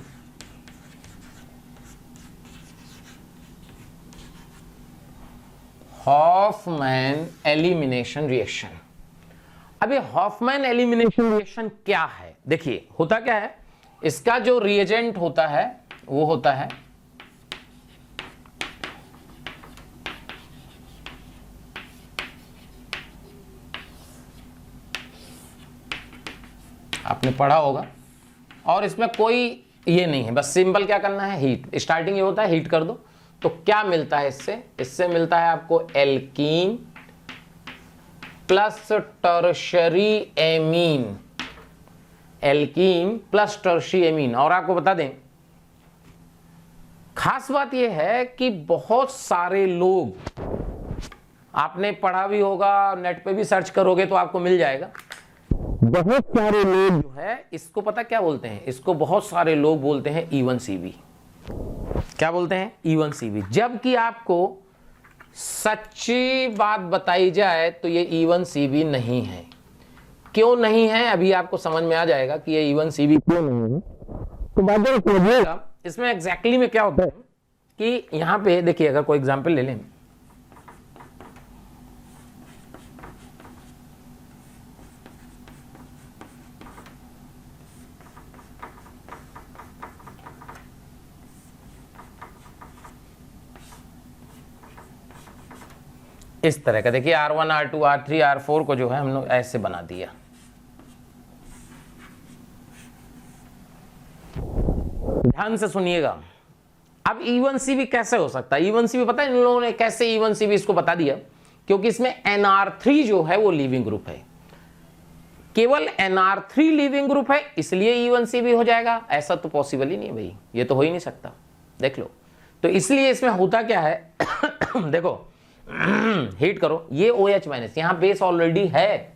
Hofmann elimination reaction. अब ये हॉफमैन एलिमिनेशन रिएक्शन क्या है? देखिए होता क्या है, इसका जो रिएजेंट होता है वो होता है आपने पढ़ा होगा, और इसमें कोई ये नहीं है, बस सिंपल क्या करना है, हीट। स्टार्टिंग ये होता है, हीट कर दो तो क्या मिलता है इससे मिलता है आपको alkene plus tertiary amine, alkene plus tertiary amine. और आपको बता दें, खास बात यह है कि बहुत सारे लोग, आपने पढ़ा भी होगा, नेट पे भी सर्च करोगे तो आपको मिल जाएगा, बहुत सारे लोग जो है इसको पता क्या बोलते हैं, इसको बहुत सारे लोग बोलते हैं E1CB। क्या बोलते हैं? E1CB। जबकि आपको सच्ची बात बताई जाए तो ये E1CB नहीं है। क्यों नहीं है अभी आपको समझ में आ जाएगा कि ये E1CB क्यों नहीं है। तो बाद में समझिएगा इसमें एग्जैक्टली में क्या होता है कि यहां पे देखिए, अगर कोई एग्जांपल ले लें, इस तरह का, देखिए R1, R2, R3, R4 को जो है हम लोग ऐसे बना दिया। ध्यान से सुनिएगा। अब E1CB कैसे हो सकता है? E1CB पता है इन लोगों ने कैसे E1CB इसको बता दिया, क्योंकि इसमें NR3 जो है वो लीविंग ग्रुप है, केवल NR3 लीविंग ग्रुप है, इसलिए E1CB हो जाएगा। ऐसा तो पॉसिबल ही नहीं है भाई, ये तो हो ही नहीं सकता। देख लो, तो इसलिए इसमें होता क्या है देखो हीट करो, ये OH माइनस यहां बेस ऑलरेडी है,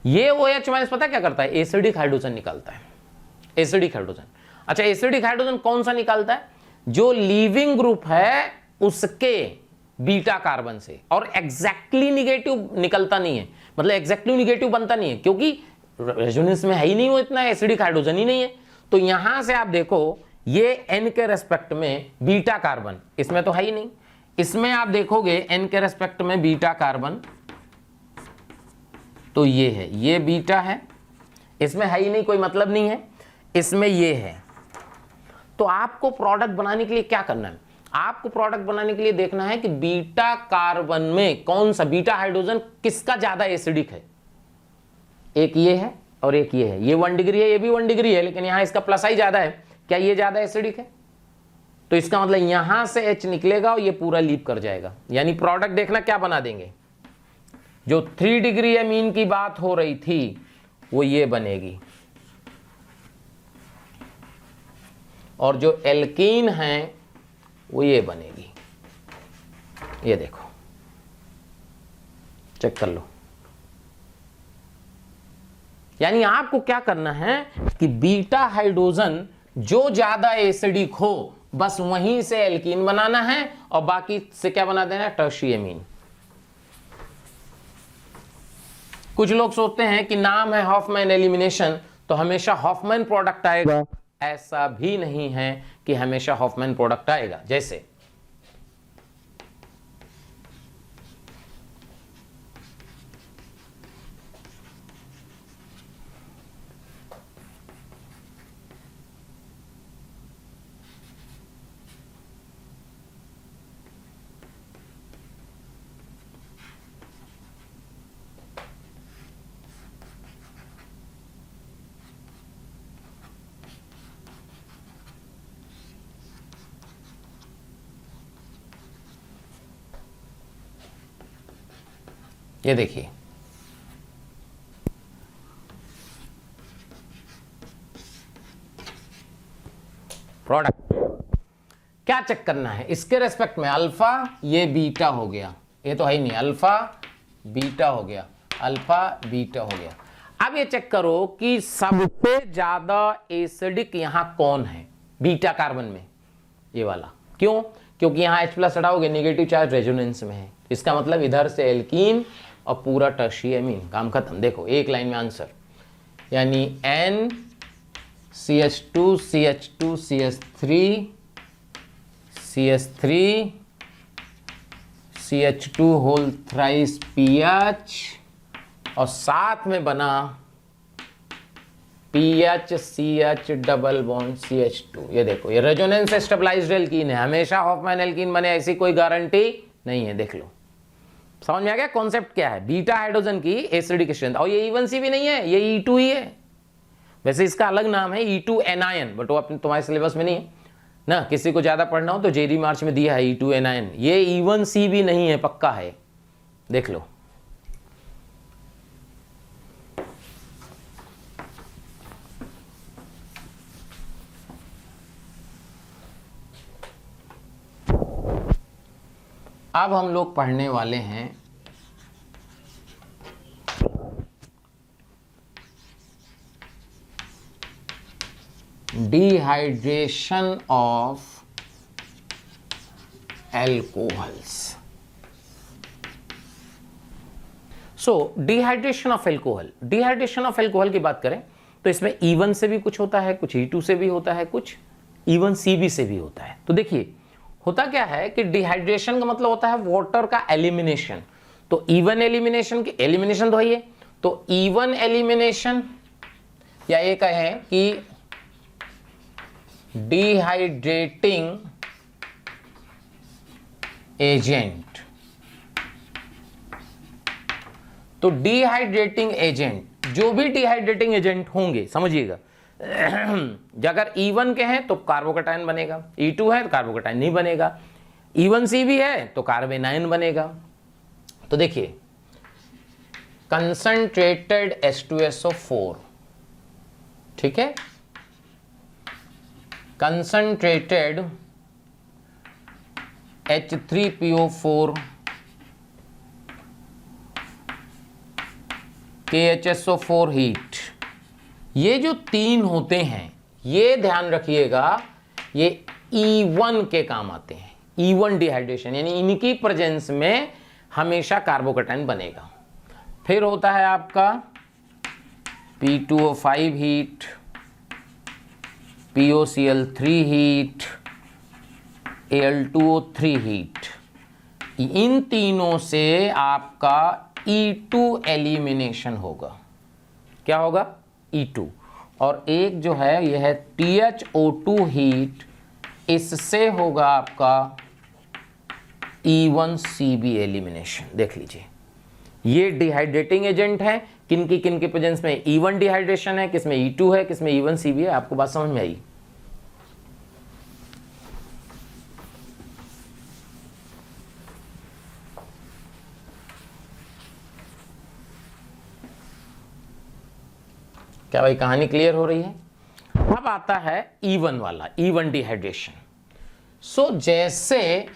ये OH माइनस पता क्या करता है? एसिडिक हाइड्रोजन निकालता है, एसिडिक हाइड्रोजन। अच्छा, एसिडिक हाइड्रोजन कौन सा निकालता है? जो लीविंग ग्रुप है उसके बीटा कार्बन से, और एग्जैक्टली निगेटिव निकलता नहीं है, मतलब एग्जैक्टली निगेटिव बनता नहीं है, क्योंकि रेजोनेंस में है ही नहीं वो, इतना एसिडिक हाइड्रोजन ही नहीं है। तो यहां से आप देखो, ये N के रेस्पेक्ट में बीटा कार्बन, इसमें तो है ही नहीं, इसमें आप देखोगे N के रेस्पेक्ट में बीटा कार्बन, तो ये है, ये बीटा है, इसमें है ही नहीं, कोई मतलब नहीं है, इसमें ये है। तो आपको प्रोडक्ट बनाने के लिए क्या करना है? आपको प्रोडक्ट बनाने के लिए देखना है कि बीटा कार्बन में कौन सा बीटा हाइड्रोजन किसका ज्यादा एसिडिक है। एक ये है और एक ये है, ये 1 डिग्री है, ये भी 1 डिग्री है, लेकिन यहां इसका प्लस आई ज्यादा है, क्या ये ज्यादा एसिडिक है? तो इसका मतलब यहां से H निकलेगा और ये पूरा लीप कर जाएगा, यानी प्रोडक्ट देखना क्या बना देंगे। जो 3 डिग्री एमीन की बात हो रही थी वो ये बनेगी, और जो एल्कीन है वो ये बनेगी। ये देखो, चेक कर लो। यानी आपको क्या करना है कि बीटा हाइड्रोजन जो ज्यादा एसिडिक हो बस वहीं से एल्कीन बनाना है, और बाकी से क्या बना देना है? Tertiary amine. कुछ लोग सोचते हैं कि नाम है हॉफमैन एलिमिनेशन तो हमेशा हॉफमैन प्रोडक्ट आएगा, ऐसा भी नहीं है कि हमेशा हॉफमैन प्रोडक्ट आएगा। जैसे ये देखिए, प्रोडक्ट क्या चेक करना है इसके रेस्पेक्ट में? अल्फा, ये बीटा हो गया, ये तो है ही नहीं, अल्फा बीटा हो गया, अल्फा बीटा हो गया। अब ये चेक करो कि सबसे ज्यादा एसिडिक यहां कौन है बीटा कार्बन में? ये वाला। क्यों? क्योंकि यहां H+ हटाओगे, नेगेटिव चार्ज रेजोनेंस में है, इसका मतलब इधर से एल्कीन और पूरा टर्शियरी एमीन, काम खत्म। देखो एक लाइन में आंसर, यानी NCH2 CH2 CH3 CH3 CH2 whole thrice PH, और साथ में बना PH CH double bond CH2। ये देखो, ये रेजोनेंस स्टेबलाइज्ड एल्कीन है, हमेशा हॉफमैन एल्कीन बने ऐसी कोई गारंटी नहीं है। देख लो, समझ में आ गया कॉन्सेप्ट क्या है? बीटा हाइड्रोजन की एसिडिक स्ट्रेंथ, और ये E1CB नहीं है, ये E2 ही है। वैसे इसका अलग नाम है E2 एनायन, बट वो अपने तुम्हारे सिलेबस में नहीं है ना। किसी को ज्यादा पढ़ना हो तो जेरी मार्च में दिया है E2 एनायन, ये E1CB नहीं है, पक्का है, देख लो। अब हम लोग पढ़ने वाले हैं dehydration of alcohols. So dehydration of alcohol, dehydration of alcohol की बात करें तो इसमें E1 से भी कुछ होता है, कुछ E2 से भी होता है, कुछ E1CB से भी होता है। तो देखिए होता क्या है कि डिहाइड्रेशन का मतलब होता है वाटर का एलिमिनेशन। तो E1 एलिमिनेशन की एलिमिनेशन तो है ये, तो E1 एलिमिनेशन, या ये कहें कि डिहाइड्रेटिंग एजेंट। तो डिहाइड्रेटिंग एजेंट, जो भी डिहाइड्रेटिंग एजेंट होंगे, समझिएगा, अगर E1 के हैं तो कार्बोकैटायन बनेगा, E2 है तो कार्बोकैटायन नहीं बनेगा, E1C भी है तो कार्बेनाइन बनेगा। तो देखिए कंसंट्रेटेड H2SO4, ठीक है, कंसंट्रेटेड H3PO4 KHSO4 हीट, ये जो तीन होते हैं ये ध्यान रखिएगा ये E1 के काम आते हैं, E1 डिहाइड्रेशन, यानी इनकी प्रेजेंस में हमेशा कार्बोकैटायन बनेगा। फिर होता है आपका P2O5 heat, POCl3 heat, Al2O3 heat, इन तीनों से आपका E2 एलिमिनेशन होगा। क्या होगा? E2। और एक जो है यह है THO2 हीट, इससे होगा आपका E1CB एलिमिनेशन। देख लीजिए ये डिहाइड्रेटिंग एजेंट है, किन की प्रेजेंस में E1 डिहाइड्रेशन है, किसमें E2 है, किसमें E1CB है। आपको बात समझ में आई? क्या भाई कहानी क्लियर हो रही है? अब आता है E1 वाला, E1 डिहाइड्रेशन। सो जैसे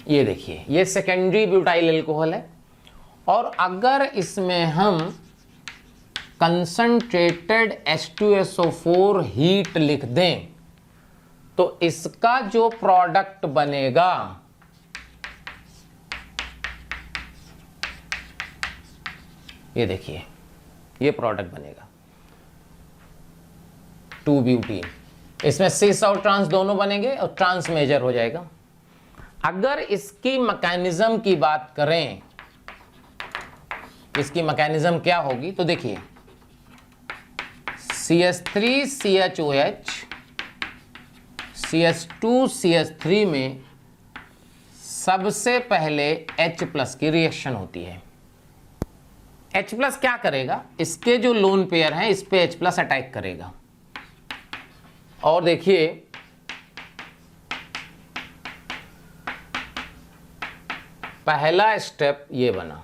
ये देखिए ये सेकेंडरी ब्यूटाइल अल्कोहल है, और अगर इसमें हम कंसंट्रेटेड H2SO4 हीट लिख दें तो इसका जो प्रोडक्ट बनेगा ये देखिए, ये प्रोडक्ट बनेगा 2-ब्यूटीन। इसमें सिस और ट्रांस दोनों बनेंगे और ट्रांस मेजर हो जाएगा। अगर इसकी मैकेनिज्म की बात करें, इसकी मैकेनिज्म क्या होगी तो देखिए CH3CHOH CH2CH3 में सबसे पहले H+ की रिएक्शन होती है। H+ क्या करेगा, इसके जो लोन पेयर हैं इस पे H+ अटैक करेगा, और देखिए पहला स्टेप ये बना,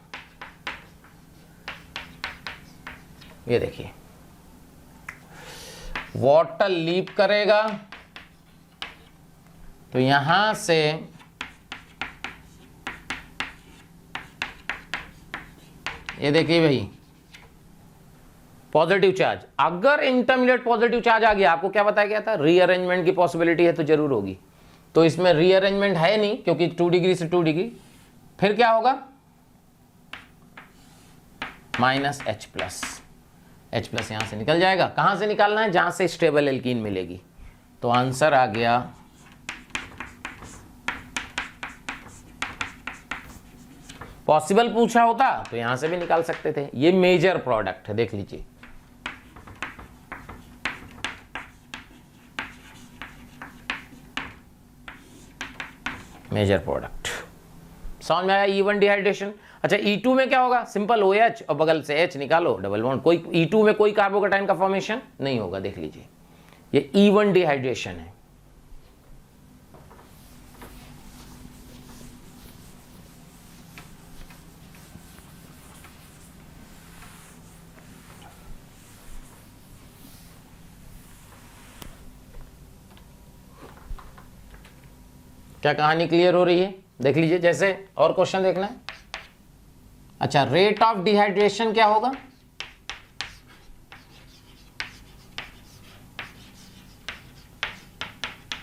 ये देखिए वाटर लीप करेगा तो यहां से ये देखिए भाई पॉजिटिव चार्ज, अगर इंटरमीडिएट पॉजिटिव चार्ज आ गया, आपको क्या बताया गया था, रीअरेंजमेंट की पॉसिबिलिटी है तो जरूर होगी। तो इसमें रीअरेंजमेंट है नहीं क्योंकि 2 डिग्री से 2 डिग्री। फिर क्या होगा, -H+, H+ यहां से निकल जाएगा। कहां से निकालना है, जहां से स्टेबल एल्कीन मिलेगी। तो आंसर आ गया पॉसिबल पूछा होता तो यहां से भी निकाल सकते थे। ये मेजर प्रोडक्ट है, देख लीजिए मेजर प्रोडक्ट। समझ में आया E1 डिहाइड्रेशन। अच्छा E2 में क्या होगा, सिंपल OH और बगल से H निकालो, डबल बॉन्ड। कोई E2 में कोई कार्बोकैटायन का फॉर्मेशन नहीं होगा। देख लीजिए ये E1 डिहाइड्रेशन है। क्या कहानी क्लियर हो रही है? देख लीजिए, जैसे और क्वेश्चन देखना है। अच्छा रेट ऑफ डिहाइड्रेशन क्या होगा,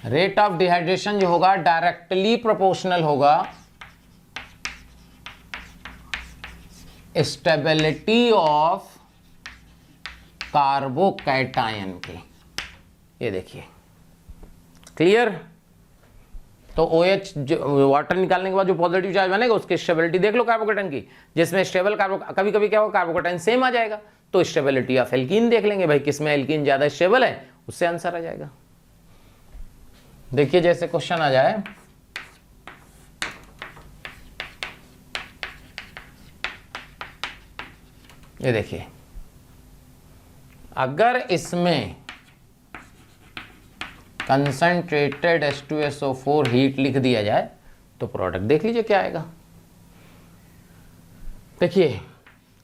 रेट ऑफ डिहाइड्रेशन जो होगा डायरेक्टली प्रोपोर्शनल होगा स्टेबिलिटी ऑफ कार्बोकैटायन के। ये देखिए क्लियर। तो OH वाटर निकालने के बाद जो पॉजिटिव चार्ज बनेगा उसकी स्टेबिलिटी देख लो कार्बोकैटायन की, जिसमें स्टेबल कभी कभी क्या होगा कार्बोकैटायन सेम आ जाएगा, तो स्टेबिलिटी ऑफ एल्कीन देख लेंगे भाई, किसमें एल्कीन ज्यादा स्टेबल है उससे आंसर आ जाएगा। देखिए जैसे क्वेश्चन आ जाए ये देखिए, अगर इसमें कंसंट्रेटेड H2SO4 हीट लिख दिया जाए तो प्रोडक्ट देख लीजिए क्या आएगा। देखिए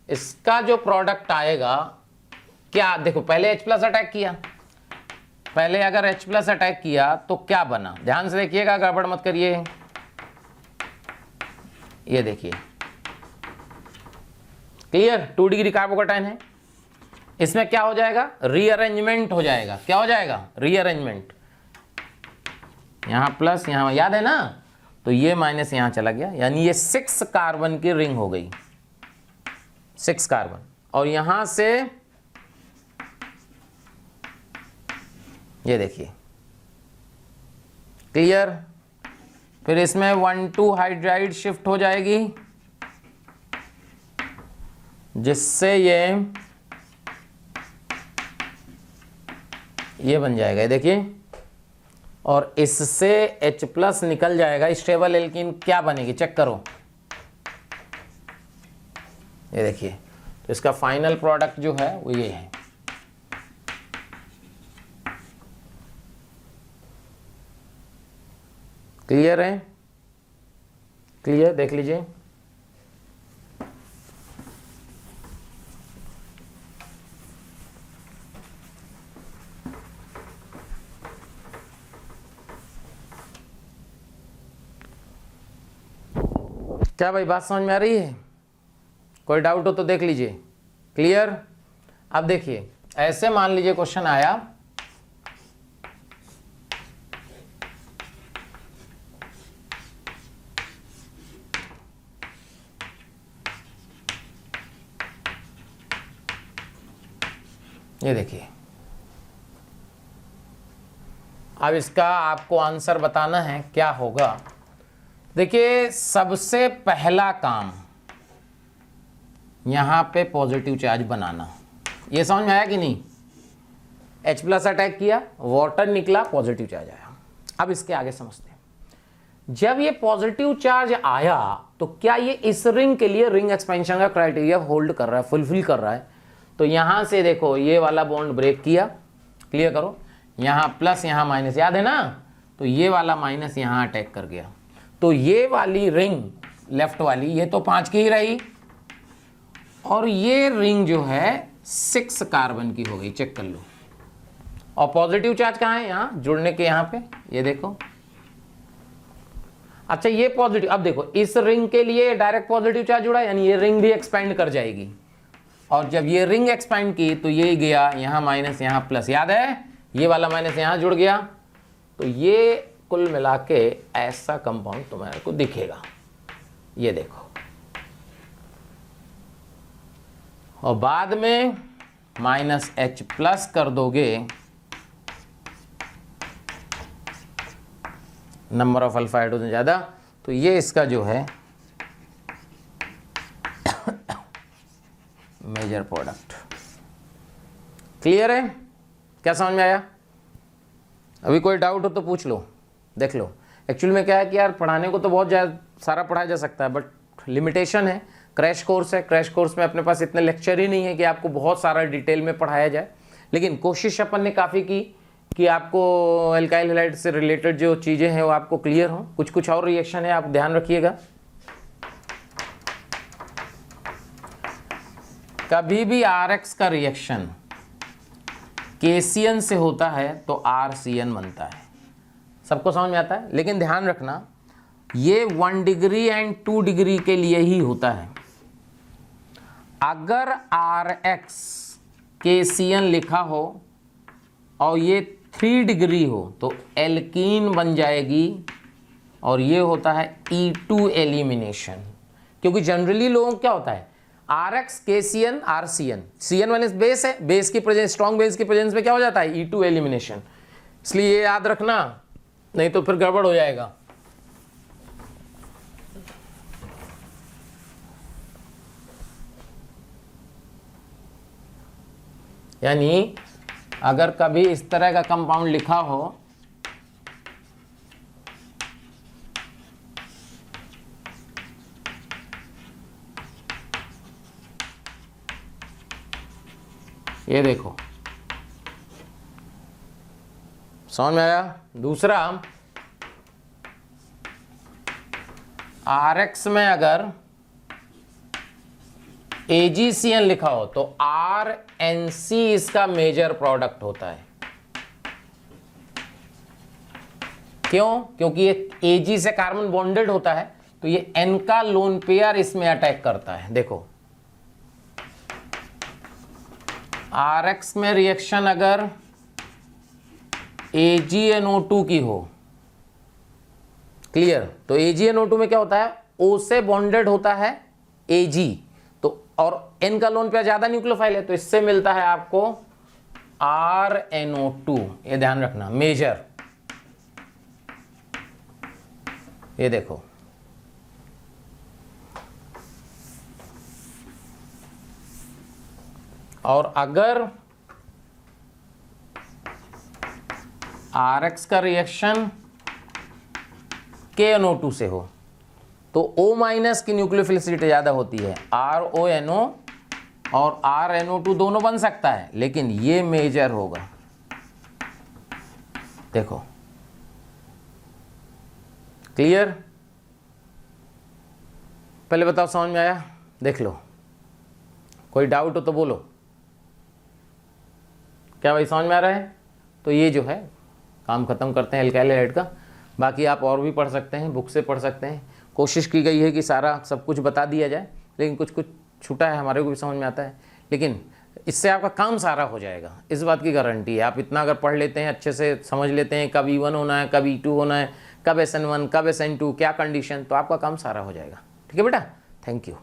इसका जो प्रोडक्ट आएगा क्या, देखो पहले H+ अटैक किया, पहले अगर H+ अटैक किया तो क्या बना, ध्यान से देखिएगा, गड़बड़ मत करिए। ये देखिए क्लियर, 2 डिग्री कार्बोकैटायन है, इसमें क्या हो जाएगा, रीअरेंजमेंट हो जाएगा। क्या हो जाएगा, रीअरेंजमेंट, यहां प्लस यहां, याद है ना, तो ये माइनस यहां चला गया, यानी ये 6 कार्बन की रिंग हो गई, 6 कार्बन। और यहां से ये देखिए क्लियर, फिर इसमें 1,2 हाइड्राइड शिफ्ट हो जाएगी, जिससे ये बन जाएगा, ये देखिए, और इससे H+ निकल जाएगा, स्टेबल एल्कीन क्या बनेगी, चेक करो, ये देखिए। तो इसका फाइनल प्रोडक्ट जो है वो ये है। क्लियर है, क्लियर, देख लीजिए। क्या भाई बात समझ में आ रही है, कोई डाउट हो तो देख लीजिए। क्लियर, अब देखिए ऐसे मान लीजिए क्वेश्चन आया, ये देखिए, अब इसका आपको आंसर बताना है क्या होगा। देखिए सबसे पहला काम यहां पे पॉजिटिव चार्ज बनाना, ये समझ में आया कि नहीं, H+ अटैक किया, वाटर निकला, पॉजिटिव चार्ज आया। अब इसके आगे समझते हैं, जब ये पॉजिटिव चार्ज आया तो क्या ये इस रिंग के लिए रिंग एक्सपेंशन का क्राइटेरिया होल्ड कर रहा है, फुलफिल कर रहा है, तो यहां से देखो ये वाला बॉन्ड ब्रेक किया, क्लियर करो, यहां प्लस यहां माइनस, याद है ना, तो ये वाला माइनस यहां अटैक कर गया, तो ये वाली रिंग लेफ्ट वाली ये तो 5 की ही रही, और ये रिंग जो है 6 कार्बन की हो गई, चेक कर लो। और पॉजिटिव चार्ज कहां है, यहां जुड़ने के यहां पे, ये देखो। अच्छा ये पॉजिटिव, अब देखो इस रिंग के लिए डायरेक्ट पॉजिटिव चार्ज जुड़ा, यानी ये रिंग भी एक्सपेंड कर जाएगी, और जब ये रिंग एक्सपेंड की तो ये गया यहां माइनस यहां प्लस, याद है, ये वाला माइनस यहां जुड़ गया, तो ये कुल मिला के ऐसा कंपाउंड तुम्हारे को दिखेगा, ये देखो। और बाद में -H+ कर दोगे, नंबर ऑफ अल्फा हाइड्रोजन ज्यादा, तो ये इसका जो है मेजर प्रोडक्ट। क्लियर है, क्या समझ में आया, अभी कोई डाउट हो तो पूछ लो, देख लो। एक्चुअल में क्या है कि यार पढ़ाने को तो बहुत ज़्यादा सारा पढ़ाया जा सकता है, बट लिमिटेशन है, क्रैश कोर्स है, क्रैश कोर्स में अपने पास इतने लेक्चर ही नहीं है कि आपको बहुत सारा डिटेल में पढ़ाया जाए, लेकिन कोशिश अपन ने काफ़ी की कि आपको एल्काइल हैलाइड से रिलेटेड जो चीज़ें हैं वो आपको क्लियर हों। कुछ कुछ और रिएक्शन है, आप ध्यान रखिएगा। कभी भी RX का रिएक्शन KCN से होता है तो RCN बनता है, सबको समझ में आता है, लेकिन ध्यान रखना ये 1 डिग्री एंड 2 डिग्री के लिए ही होता है। अगर RX KCN लिखा हो और ये 3 डिग्री हो तो एल्कीन बन जाएगी, और ये होता है E2 एलिमिनेशन, क्योंकि जनरली लोगों को क्या होता है RX KCN RCN, CN minus base है, बेस की प्रेजेंस, स्ट्रॉन्ग बेस की प्रेजेंस में क्या हो जाता है E2 एलिमिनेशन, इसलिए ये याद रखना, नहीं तो फिर गड़बड़ हो जाएगा। यानी अगर कभी इस तरह का कंपाउंड लिखा हो ये देखो, समझ में आया। दूसरा, RX में अगर AgCN लिखा हो तो RNC इसका मेजर प्रोडक्ट होता है। क्यों? क्योंकि ये Ag से कार्बन बॉन्डेड होता है, तो ये N का लोन पेयर इसमें अटैक करता है। देखो, RX में रिएक्शन अगर AgNO2 की हो, क्लियर, तो AgNO2 में क्या होता है, O से बॉन्डेड होता है Ag, तो और N का लोन पेयर ज्यादा न्यूक्लियोफाइल है, तो इससे मिलता है आपको RNO2। ये ध्यान रखना, मेजर। ये देखो, और अगर RX का रिएक्शन KNO2 से हो तो O- की न्यूक्लियोफिलिसिटी ज़्यादा होती है, RONO और RNO2 दोनों बन सकता है, लेकिन ये मेजर होगा। देखो, क्लियर? पहले बताओ समझ में आया? देख लो, कोई डाउट हो तो बोलो। क्या भाई समझ में आ रहा है? तो ये जो है काम खत्म करते हैं एल्काइल हैलाइड का। बाकी आप और भी पढ़ सकते हैं, बुक से पढ़ सकते हैं। कोशिश की गई है कि सारा सब कुछ बता दिया जाए, लेकिन कुछ कुछ छूटा है, हमारे को भी समझ में आता है, लेकिन इससे आपका काम सारा हो जाएगा, इस बात की गारंटी है। आप इतना अगर पढ़ लेते हैं, अच्छे से समझ लेते हैं कब E1 होना है, कब E2 होना है, कब SN1, कब SN2, क्या कंडीशन, तो आपका काम सारा हो जाएगा। ठीक है बेटा, थैंक यू।